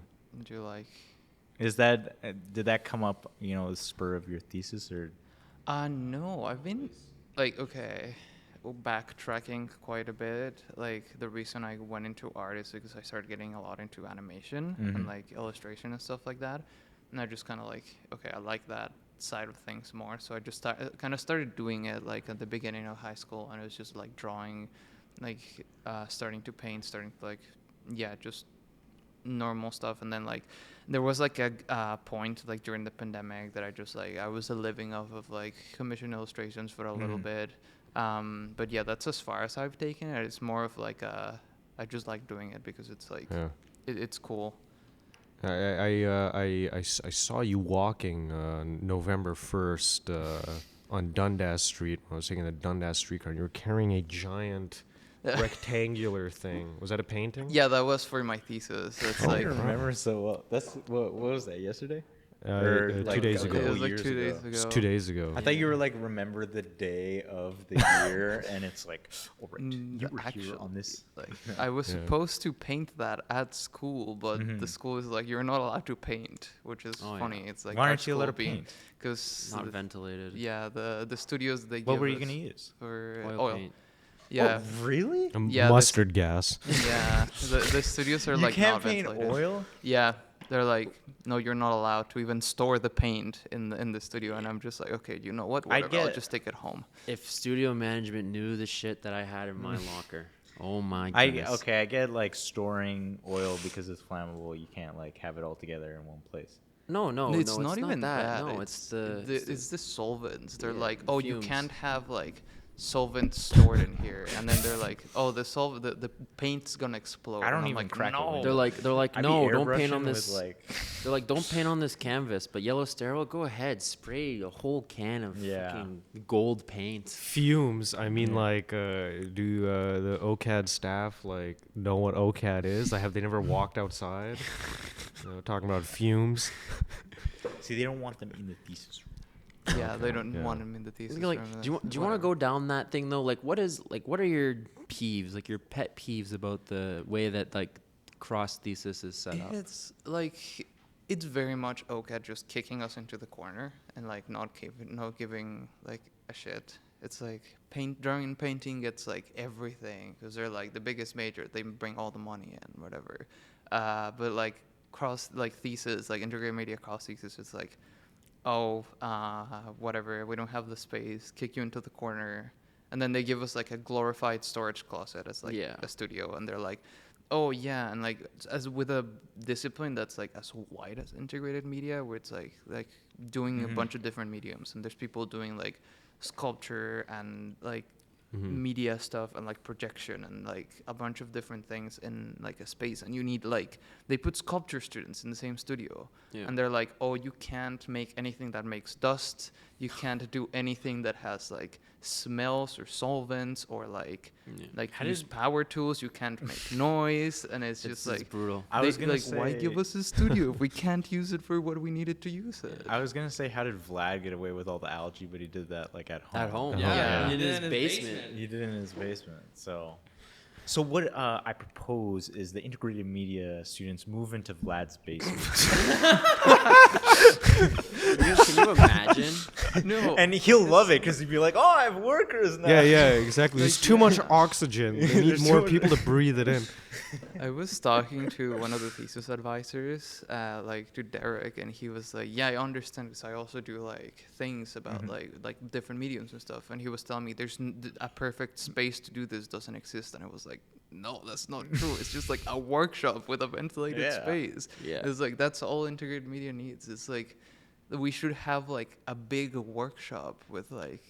Do like. Is that did that come up, the spur of your thesis, or? No, I've been like backtracking quite a bit. Like the reason I went into art is because I started getting a lot into animation and Mhm. like illustration and stuff like that. And I just kind of like, okay, I like that side of things more. So I just kind of started doing it like at the beginning of high school, and it was just like drawing, like starting to paint, starting to like, yeah, just normal stuff. And then like there was like a point like during the pandemic that I just like I was living off of like commission illustrations for a little Mhm. bit, But yeah, that's as far as I've taken it. It's more of like I just like doing it because it's like Yeah. it's cool. I saw you walking November 1st on Dundas Street. I was taking the Dundas streetcar, and you were carrying a giant rectangular thing. Was that a painting? Yeah, that was for my thesis. It's I like remember so well. That's what was that, yesterday? 2 days a ago. it couple was like years 2 days ago. It's ago. 2 days ago. I thought you were like, remember the day of the year, and it's like, all right, you were here on this. Like I was Yeah. supposed to paint that at school, but the school is like you're not allowed to paint, which is Oh, yeah. funny. It's like Why aren't you allowed to being paint? because Not ventilated. yeah, the studios they What give were you us gonna use? for Oil paint. Yeah, Oh, really? Yeah, Mustard gas. yeah. The studios are You like can't not paint ventilated. oil? Yeah, they're like, no, you're not allowed to even store the paint in the studio. And I'm just like, okay, you know what? I Whatever, I'll get- just take it home. If studio management knew the shit that I had in my locker, oh my I goodness. get like storing oil because it's flammable. You can't like have it all together in one place. No, it's not even that. that. No, it's the it's the solvents. They're yeah, like, the oh, you fumes. can't have like solvent stored in here. And then they're like, oh, the paint's gonna explode. I don't And I'm even like, crack a no. window. They're like, I'd be no, don't paint airbrushing on with, this. like, They're like, don't paint on this canvas, but yellow sterile, go ahead, spray a whole can of Yeah. fucking gold paint. Fumes. I mean, Yeah. like, do the OCAD staff like know what OCAD is? Like, have they never walked outside? Talking about fumes. see, they don't want them in the thesis room. Yeah, they don't Yeah. want him in the thesis. Like, room, do you want to whatever. go down that thing though? Like, what are your peeves, like your pet peeves about the way that like cross thesis is set up? It's like it's very much OCAD just kicking us into the corner and like not giving like a shit. It's like drawing and painting gets like everything because they're like the biggest major. They bring all the money in, whatever. But like thesis, like integrated media cross thesis, it's like, oh, whatever. We don't have the space. Kick you into the corner, and then they give us like a glorified storage closet as like Yeah. a studio, and they're like, oh yeah, and like as with a discipline that's like as wide as integrated media, where it's like doing a bunch of different mediums, and there's people doing like sculpture and like media stuff and like projection and like a bunch of different things in like a space, and you need like they put sculpture students in the same studio, Yeah. and they're like, oh, you can't make anything that makes dust, you can't do anything that has like smells or solvents or like Yeah. like How use did- power tools, you can't make noise, and it's It's just like brutal. I was gonna like, why give say- us a studio if we can't use it for what we needed to use it? I was gonna say, how did Vlad get away with all the algae, but he did that like at home. At home, Yeah. yeah, Yeah. in his basement. He did it in his basement. So what I propose is the integrated media students move into Vlad's basement, Can you imagine? No, and he'll love it because he'd be like, "Oh, I have workers now." Yeah, exactly. There's too much oxygen. They need There's more too much- people to breathe it in. I was talking to one of the thesis advisors, like to Derek, and he was like, "Yeah, I understand because I also do like things about like different mediums and stuff." And he was telling me there's a perfect space to do this doesn't exist, and I was like, "No, that's not true. It's just like a workshop with a ventilated Yeah. space." Yeah. It's like that's all integrated media needs. It's like we should have like a big workshop with like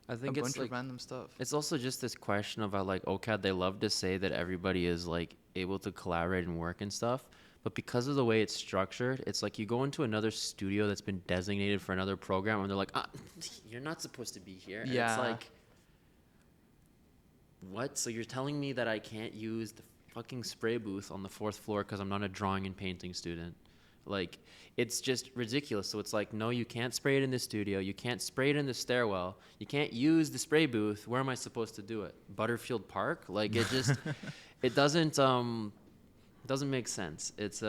I a think bunch it's like of random stuff. it's also just this question of how like OCAD, they love to say that everybody is like able to collaborate and work and stuff, but because of the way it's structured, it's like you go into another studio that's been designated for another program, and they're like, you're not supposed to be here. And Yeah. it's like, what? So you're telling me that I can't use the fucking spray booth on the 4th floor because I'm not a drawing and painting student? Like, it's just ridiculous. So it's like, no, you can't spray it in the studio. You can't spray it in the stairwell. You can't use the spray booth. Where am I supposed to do it? Butterfield Park? Like, it just, it doesn't make sense. It's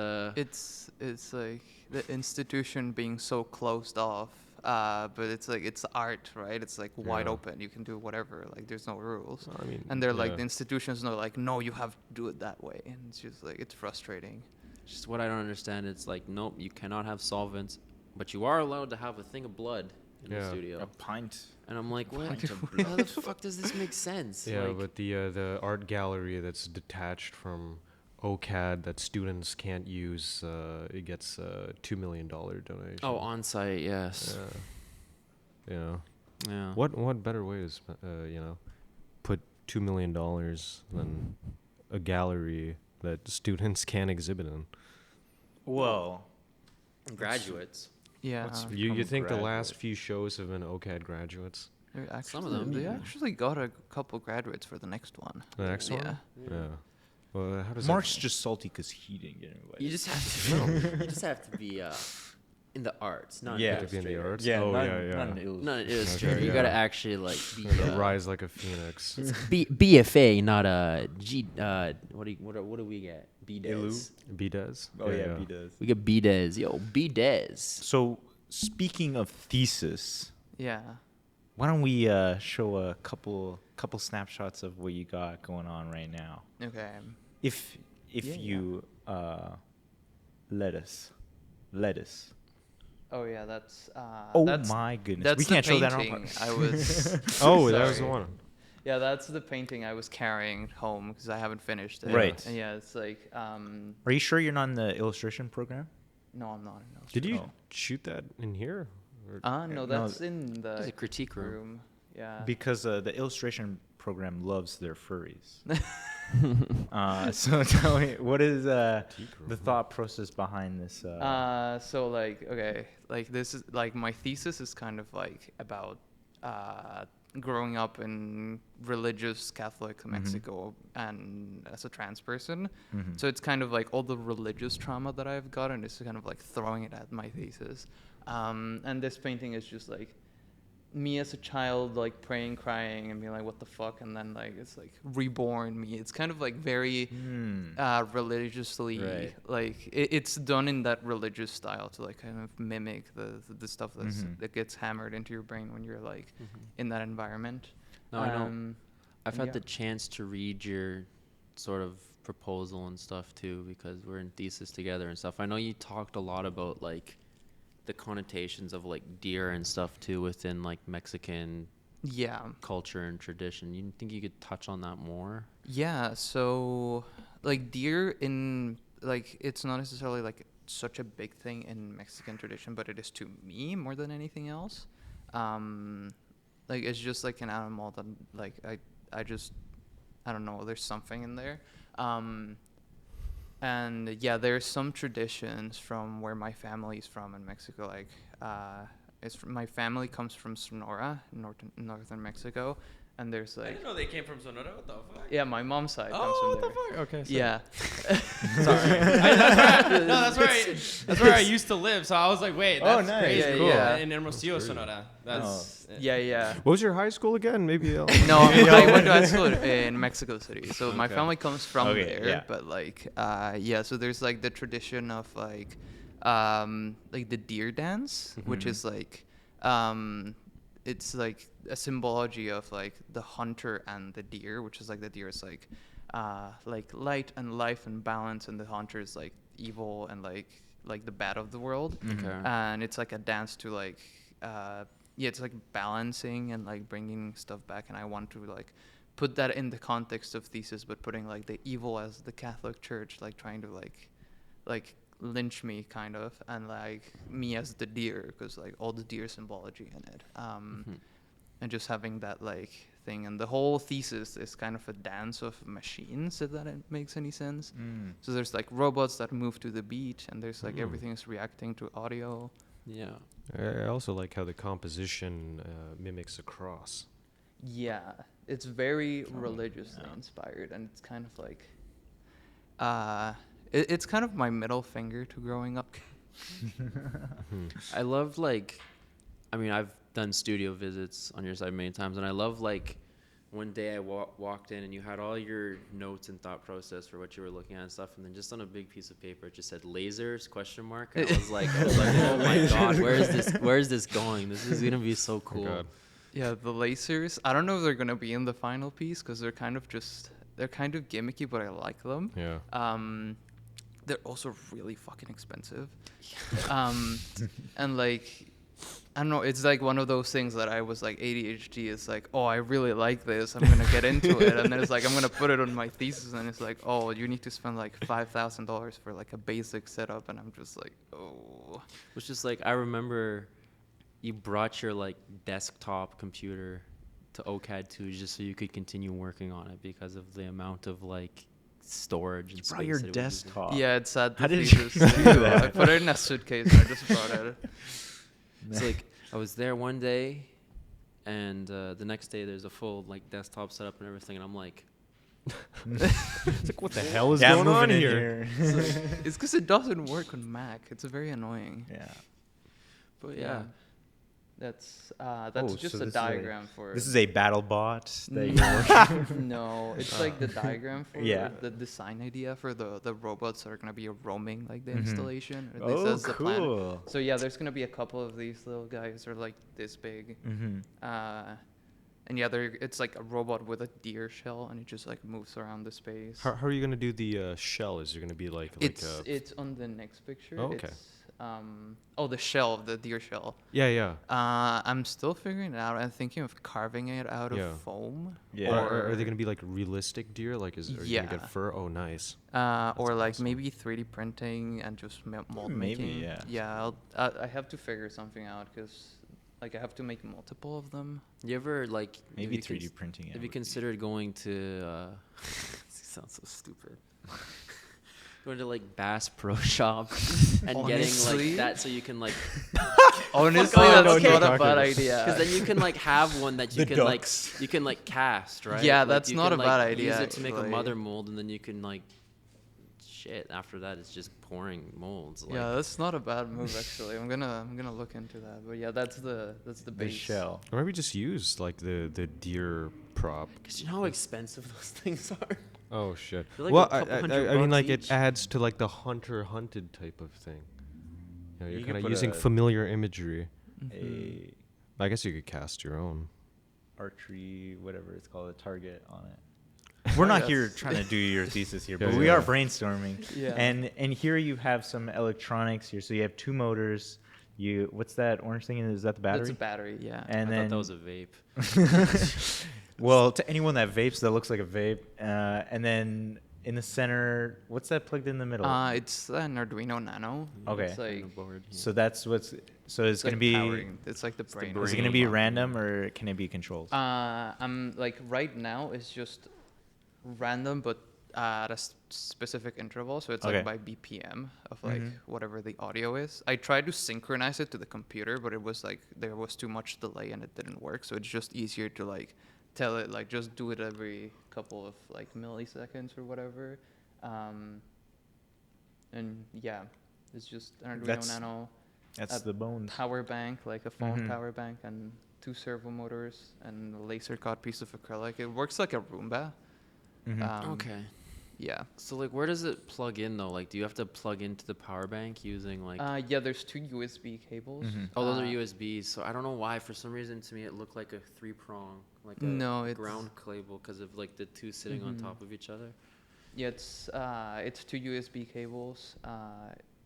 It's like the institution being so closed off, but it's like it's art, right? It's like wide Yeah. open. You can do whatever. Like there's no rules. I mean, And they're like yeah. the institutions know like no, you have to do it that way, and it's just like it's frustrating. just what I don't understand. It's like, nope, you cannot have solvents, but you are allowed to have a thing of blood in the Yeah. studio. A pint. And I'm like, what? Pint of How the fuck does this make sense? Yeah, Like, but the art gallery that's detached from OCAD that students can't use, it gets a $2 million donation. oh, on site, yes. Yeah. Yeah. What better way to $2 million than a gallery that students can exhibit in. Well, Graduates. Yeah. You Become think the last graduate. few shows have been OCAD graduates? Actually, of them, they yeah. actually got a couple graduates for the next one. The next Yeah. one? Yeah. Well, how does Mark's just salty because he didn't get invited. You just have to. You just have to be in the arts, not Yeah. an to be in the illustrator. arts? Yeah, oh, not, yeah, yeah. not an illustrator. Not an illustrator. Okay, You gotta yeah. actually like be Rise like a phoenix. BFA, not a G. What do we get? BDes. B-Des? Oh yeah, he does. We get BDes. Yo, BDes. So speaking of thesis, Yeah. why don't we show a couple snapshots of what you got going on right now? Okay. If Yeah, you let us. Oh yeah, that's. Oh that's, my goodness, That's we can't the show that on. painting I was. Oh, that was the Sorry. one. Yeah, that's the painting I was carrying home because I haven't finished it. Right. And yeah, it's like. Are you sure you're not in the illustration program? No, I'm not. No. Did you Oh. shoot that in here? Or- No, No, that's in the. It's a critique room. Yeah. Because the illustration program loves their furries. So tell me, what is the thought process behind this? So like okay, like this is like my thesis is kind of like about growing up in religious Catholic Mexico and as a trans person. Mhm. So it's kind of like all the religious trauma that I've gotten is kind of like throwing it at my thesis. And this painting is just like me as a child, like praying, crying, and being like, "What the fuck?" And then like it's like reborn me. It's kind of like very religiously, Right. like it's done in that religious style to like kind of mimic the stuff that gets hammered into your brain when you're like in that environment. No, I know. I've had yeah. the chance to read your sort of proposal and stuff too, because we're in thesis together and stuff. I know you talked a lot about like the connotations of like deer and stuff too within like Mexican Yeah. culture and tradition. You think you could touch on that more? Yeah, so like deer in like it's not necessarily like such a big thing in Mexican tradition, but it is to me more than anything else. Like it's just like an animal that like I just I don't know, there's something in there. And yeah, there's some traditions from where my family is from in Mexico. Like, my family comes from Sonora, northern Mexico, and there's I like didn't know they came from Sonora. What the fuck? yeah, my mom's side comes Oh, from what there. the fuck? Okay. So Yeah. That's where I used to live. So I was like, wait, Oh, that's nice. crazy. Yeah, Cool. yeah. In Hermosillo, Sonora. That's Yeah. What was your high school again? Maybe. No, I went to high school in Mexico City, so my Okay. family comes from Okay, there. yeah. But like, yeah, so there's like the tradition of like the deer dance, which is like, it's like a symbology of like the hunter and the deer, which is like the deer is like light and life and balance, and the hunter is like evil and like the bad of the world. Okay. And it's like a dance to like yeah, it's like balancing and like bringing stuff back, and I want to like put that in the context of thesis, but putting like the evil as the Catholic Church like trying to like lynch me kind of, and like me as the deer, because like all the deer symbology in it, and just having that like thing, and the whole thesis is kind of a dance of machines, if that makes any sense. So there's like robots that move to the beat, and there's like everything is reacting to audio. Yeah. I also like how the composition mimics a cross. Yeah, it's very religiously inspired, and it's kind of like, it's kind of my middle finger to growing up. I love like, I mean, I've done studio visits on your side many times, and I love like, one day I walked in and you had all your notes and thought process for what you were looking at and stuff, and then just on a big piece of paper it just said lasers ? And I was like, oh my god, where is this going? This is gonna be so cool. God. Yeah, the lasers. I don't know if they're gonna be in the final piece because they're kind of gimmicky, but I like them. Yeah. They're also really fucking expensive. And like, I don't know, it's like one of those things that I was like, ADHD is like, oh, I really like this, I'm gonna get into it, and then it's like, I'm gonna put it on my thesis, and it's like, oh, you need to spend like $5,000 for like a basic setup, and I'm just like, oh. It's just like, I remember you brought your like desktop computer to OCAD 2 just so you could continue working on it because of the amount of like storage and You space brought your that it was using. desktop. Yeah, it's sad. How the did you thesis do too. that? I put it in a suitcase and I just brought it. It's like I was there one day, and the next day there's a full like desktop setup and everything, and I'm like, It's like, what the hell is Yeah, going on moving in here? It's because it doesn't work on Mac. It's very annoying. Yeah. but Yeah. yeah. That's Oh, just so a this is diagram for. This is a battle bot that you're working. No, it's like the diagram for Yeah. the design idea for the robots that are gonna be roaming like the Mhm. installation. Or at least Oh, that's the plan. cool. So yeah, there's gonna be a couple of these little guys. They're like this big. Mm-hmm. And yeah, it's like a robot with a deer shell, and it just like moves around the space. How are you gonna do the shell? Is there gonna be like It's on the next picture. Oh, okay. It's, the shell, the deer shell. yeah. I'm still figuring it out. I'm thinking of carving it out of Yeah. foam. Yeah. Or are they gonna be like realistic deer? Like, are you gonna Yeah. get fur? Oh, nice. Or like awesome. maybe 3D printing and just mold Maybe, making. yeah. Yeah, I have to figure something out because like I have to make multiple of them. You ever like Maybe have you 3D printing. it Have you would be- considered going to? This sounds so stupid. Going to like Bass Pro Shop and getting Honestly? like that so you can like, Honestly, off, that's okay. not a Talking bad about- idea. because then you can like have one that you The can ducks. like cast, right? Yeah, Like, that's you not can, a bad like, idea, Use it to make a actually. mother mold, and then you can like, shit. After that, it's just pouring molds. Like, Yeah, that's not a bad move actually. I'm gonna look into that. But yeah, that's the the base. shell. Or maybe just use like the deer prop. because you know how expensive those things are. Oh shit. They're like Well, a couple hundred I mean, bucks like each. it adds to like the hunted type of thing. You know, You you're could kind of put using a- familiar imagery. A I guess you could cast your own. archery, whatever it's called, a target on it. We're not here Yes. trying to do your thesis here, Yeah, but we yeah. are brainstorming. Yeah. And here you have some electronics here. So you have two motors. What's that orange thing? Is that the battery? That's a battery. Yeah. And I then thought that was a vape. well, to anyone that vapes, that looks like a vape. And then in the center, what's that plugged in the middle? It's an Arduino Nano. Okay. It's like Board, yeah. So that's what's. So it's gonna like be. powering. It's like the the brain. brain. Is it gonna be brain. random or can it be controlled? I'm like right now it's just random, but at a specific interval. So it's Okay. like by BPM of like Mhm. whatever the audio is. I tried to synchronize it to the computer, but it was like there was too much delay and it didn't work. So it's just easier to like tell it like just do it every couple of like milliseconds or whatever. And yeah, it's just an Arduino That's Nano That's the bones. power bank, like a phone Mhm. power bank, and 2 servo motors and a laser cut piece of acrylic. It works like a Roomba. Mhm. Okay. Yeah. So like, where does it plug in though? Like, do you have to plug into the power bank using like? Yeah, there's 2 USB cables. Mhm. Oh, those are Uh, USBs. So I don't know why. For some reason, to me, it looked like a 3-prong, like a No, it's- ground cable, because of like the two sitting on Mhm. top of each other. Yeah, it's 2 USB cables.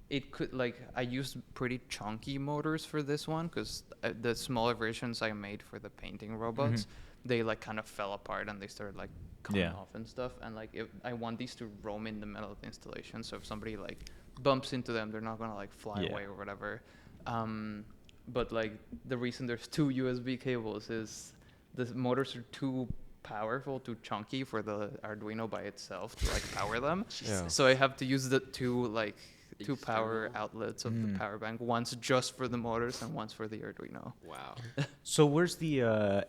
It could like I used pretty chunky motors for this one because the smaller versions I made for the painting robots, they like kind of fell apart and they started like coming Yeah. off and stuff. And like I want these to roam in the middle of the installation, so if somebody like bumps into them, they're not gonna like fly Yeah. away or whatever. But like the reason there's 2 USB cables is the motors are too powerful, too chunky for the Arduino by itself to like power them. Yeah. So I have to use the two The 2 power external? outlets of Mm. the power bank, once just for the motors and once for the Arduino. Wow. So where's the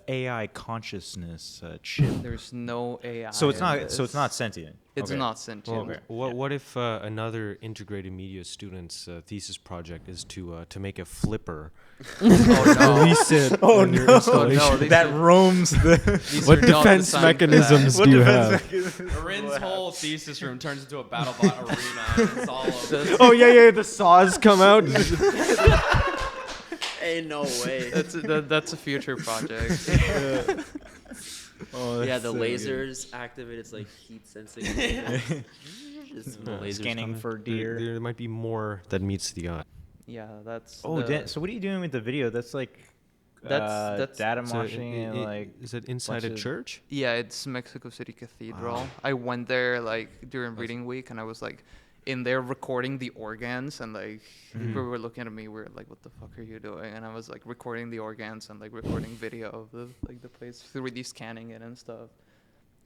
AI consciousness chip? There's no AI. So it's in not. So it's this. not sentient. It's Okay. not sentient. Well, Okay. what if another integrated media student's thesis project is to make a flipper? Oh no. Release it Oh on your no! installation. these that are- roams the. These What are not defense designed for that. mechanisms do you have? Arin's whole thesis room turns into a BattleBot arena. It's all over. Oh yeah, the saws come out. Hey, no way. That's a future project. Oh, Yeah, that's the so good. lasers activate. It's like heat sensing. Just the lasers Scanning coming. for deer. There might be more that meets the eye. Yeah, that's. Oh, the, so what are you doing with the video? That's like. That's- data So moshing and like. is it inside a bunch of- church? Yeah, it's Mexico City Cathedral. Wow. I went there like during reading week, and I was like, in there recording the organs, and like people were looking at me weird, like, what the fuck are you doing? And I was like recording the organs and like recording video of the place, 3D scanning it and stuff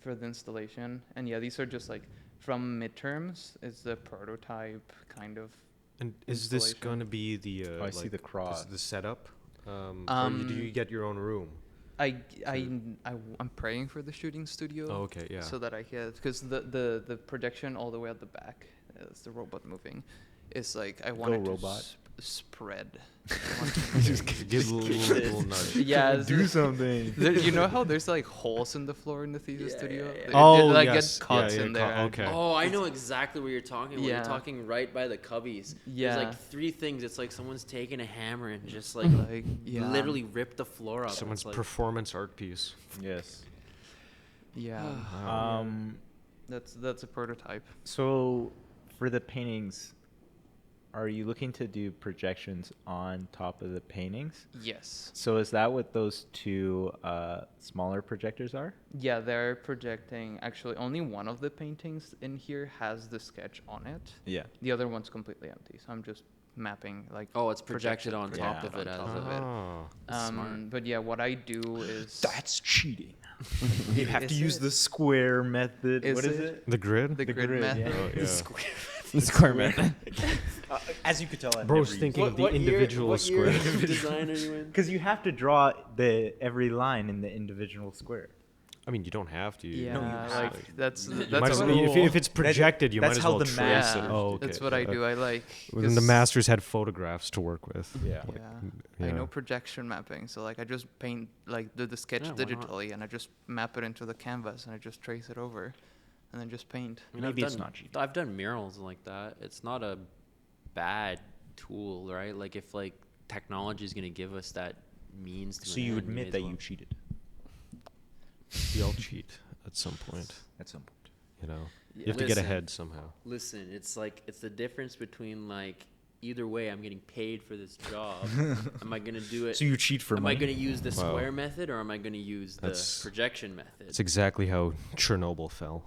for the installation. And yeah, these are just like from midterms. It's the prototype kind of. And is this installation. going to be the I see the cross. the setup? Or do you get your own room? I'm praying for the shooting studio. Oh, okay, yeah. So that I get, because the projection all the way at the back, is the robot moving, is like I want it to robot. Spread. Just give a little nudge. Yeah, Do something. you know how there's like holes in the floor in the thesis studio? They Oh, like yes. get cuts Yeah, in there. okay. Oh, I know exactly what you're talking about. Yeah. You're talking right by the cubbies. Yeah. There's like 3 things. It's like someone's taken a hammer and just like, Like, yeah. literally ripped the floor up. Someone's It's like, performance art piece. Yes. Yeah. That's a prototype. So for the paintings, are you looking to do projections on top of the paintings? Yes. So is that what those 2 smaller projectors are? Yeah, they're projecting. Actually, only one of the paintings in here has the sketch on it. Yeah. The other one's completely empty. So I'm just mapping like. oh, it's projected on top projected of it. on As top a, of it. Oh. That's smart. But yeah, what I do is. That's cheating. You have to Is use it? the square method. Is what is it? it? The grid? The grid grid, method. yeah. Oh, yeah. The square method. As you could tell, I've Bro's never thinking of the individual square. design are you in? Because you have to draw every line in the individual square. I mean, you don't have to. Yeah, have like to. that's You might that's as what well, I, if it's projected, you might that's as how well the trace master it. yeah, Oh, okay. that's what I do. I like. When the 'cause- masters had photographs to work with. Yeah. Yeah. Yeah. I know projection mapping, so like I just paint like the sketch Yeah, why not? digitally, and I just map it into the canvas, and I just trace it over, and then just paint. I mean, Maybe I've it's done, not cheating. I've done murals like that. It's not a bad tool, right? Like if like technology is gonna give us that means to. So an you end, may admit as that well. you cheated We all cheat at some point. at some point. You know, Yeah, you have to get listen. ahead somehow. Listen, it's like it's the difference between like either way, I'm getting paid for this job. Am I gonna do it? So you cheat for am money? I gonna use the Wow. square method or am I gonna use the That's- projection method? It's exactly how Chernobyl fell.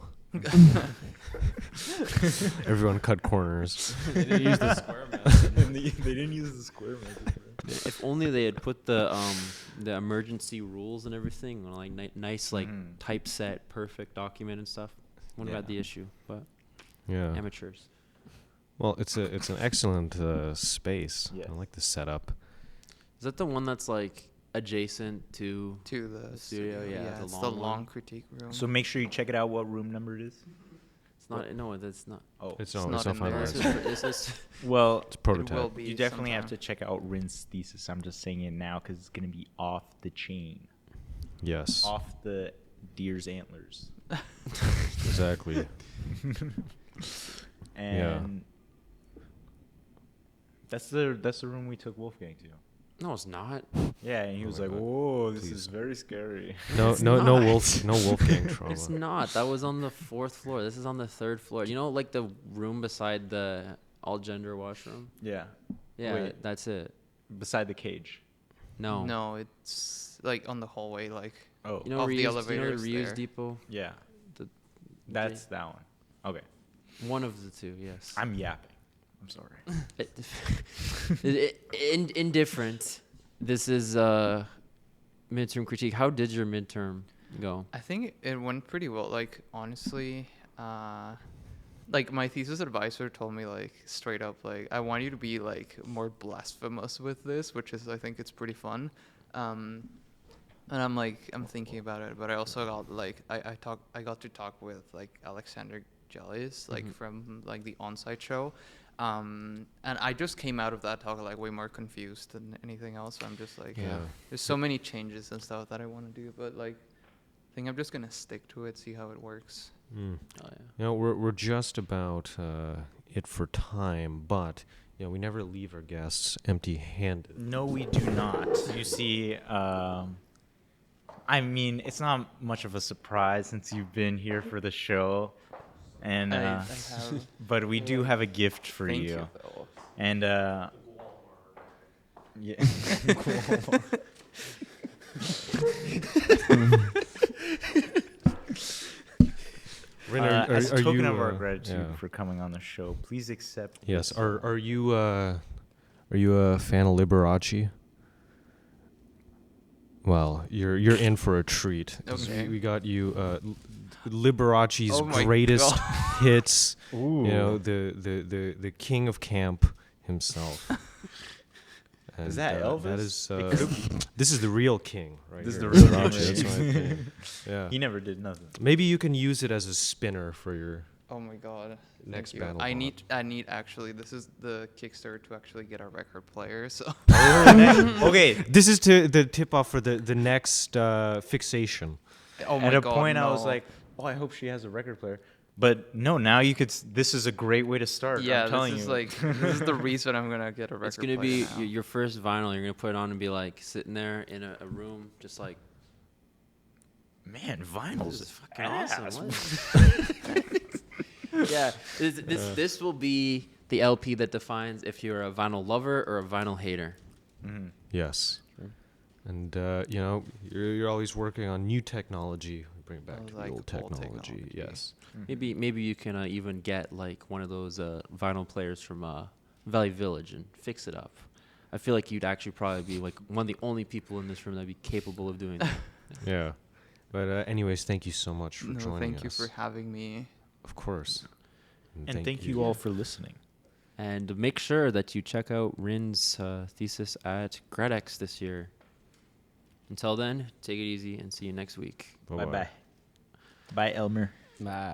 Everyone cut corners. They didn't use the square method. they didn't use the square method. If only they had put the emergency rules and everything on like nice like Mhm. typeset perfect document and stuff. Wouldn't have had Yeah. the issue, but Yeah. amateurs. Well, it's an excellent space. Yes. I like the setup. Is that the one that's like adjacent to? To the studio, yeah, the it's long the one. long critique room. So make sure you check it out. What room number it is? It's not. No, that's not. Oh, It's not not in there. This finalized. is, this is well, It's a it will prototype. be. you definitely have to sometime. check out Rin's thesis. I'm just saying it now because it's gonna be off the chain, Yes. off the deer's antlers, Exactly. and that's the room we took Wolfgang to. no, it's not. Yeah, and he Oh was my like, God. "Whoa, this Please. is very scary." No, It's no not. Wolfgang trauma. It's not. That was on the 4th floor. This is on the 3rd floor. You know, like the room beside the all gender washroom. Yeah, Yeah, Wait. that's it. beside the cage. No. No, it's like on the hallway, like. Oh, You know, Of the Reuse, you elevator know is the reuse there. depot. yeah, The- that's that one. Okay, One of the two. Yes. I'm yapping. I'm sorry. Indifferent. This is midterm critique. How did your midterm go? I think it went pretty well. Like honestly, like my thesis advisor told me like straight up like I want you to be like more blasphemous with this, which is I think it's pretty fun. And I'm thinking about it, but I also got like I got to talk with like Alexander Jellis like from like the on-site show. And I just came out of that talk like way more confused than anything else. So I'm just like, Yeah. there's so many changes and stuff that I want to do, but like, I think I'm just gonna stick to it, see how it works. Mm. Oh yeah. You know, we're just about it for time, but you know, we never leave our guests empty-handed. No, we do not. You see, I mean, it's not much of a surprise since you've been here for the show, and I have. but we do have a gift for Thank you. you. Phil. And yeah. Rin, as a token you, of our gratitude yeah. for coming on the show, please accept. Yes. this, Are you a fan of Liberace? Well, you're in for a treat. 'Cause Okay. we got you Liberace's Oh my greatest God. hits. Ooh. You know, the king of camp himself. And, Is that Elvis? That is. This is the real king, right? This is here. the real Liberace, king, that's right? my opinion. Yeah. He never did nothing. Maybe you can use it as a spinner for your. Oh my god. Next Thank you. battle I bot. need actually, this is the Kickstarter to actually get a record player. So Okay. This is the tip off for the next fixation. oh my At a god, point, I no. was like, "Oh, I hope she has a record player." But no, now you could. This is a great way to start. yeah, I'm telling this is you. like this is the reason I'm gonna get a record It's gonna player be now. your first vinyl. You're gonna put it on and be like sitting there in a room, just like Man, this vinyl's is fucking ass. awesome. What? Yeah, this will be the LP that defines if you're a vinyl lover or a vinyl hater. Mhm. Yes. And you know, you're always working on new technology. Bring it back I to like the old old technology. technology. Yes. Maybe you can even get like one of those vinyl players from Valley Village and fix it up. I feel like you'd actually probably be like one of the only people in this room that'd be capable of doing that. Yeah. But anyways, thank you so much for No, joining thank you us. for having me. Of course. And thank you all for listening. And make sure that you check out Rin's thesis at GradX this year. Until then, take it easy and see you next week. Bye bye. Bye, Elmer. Bye.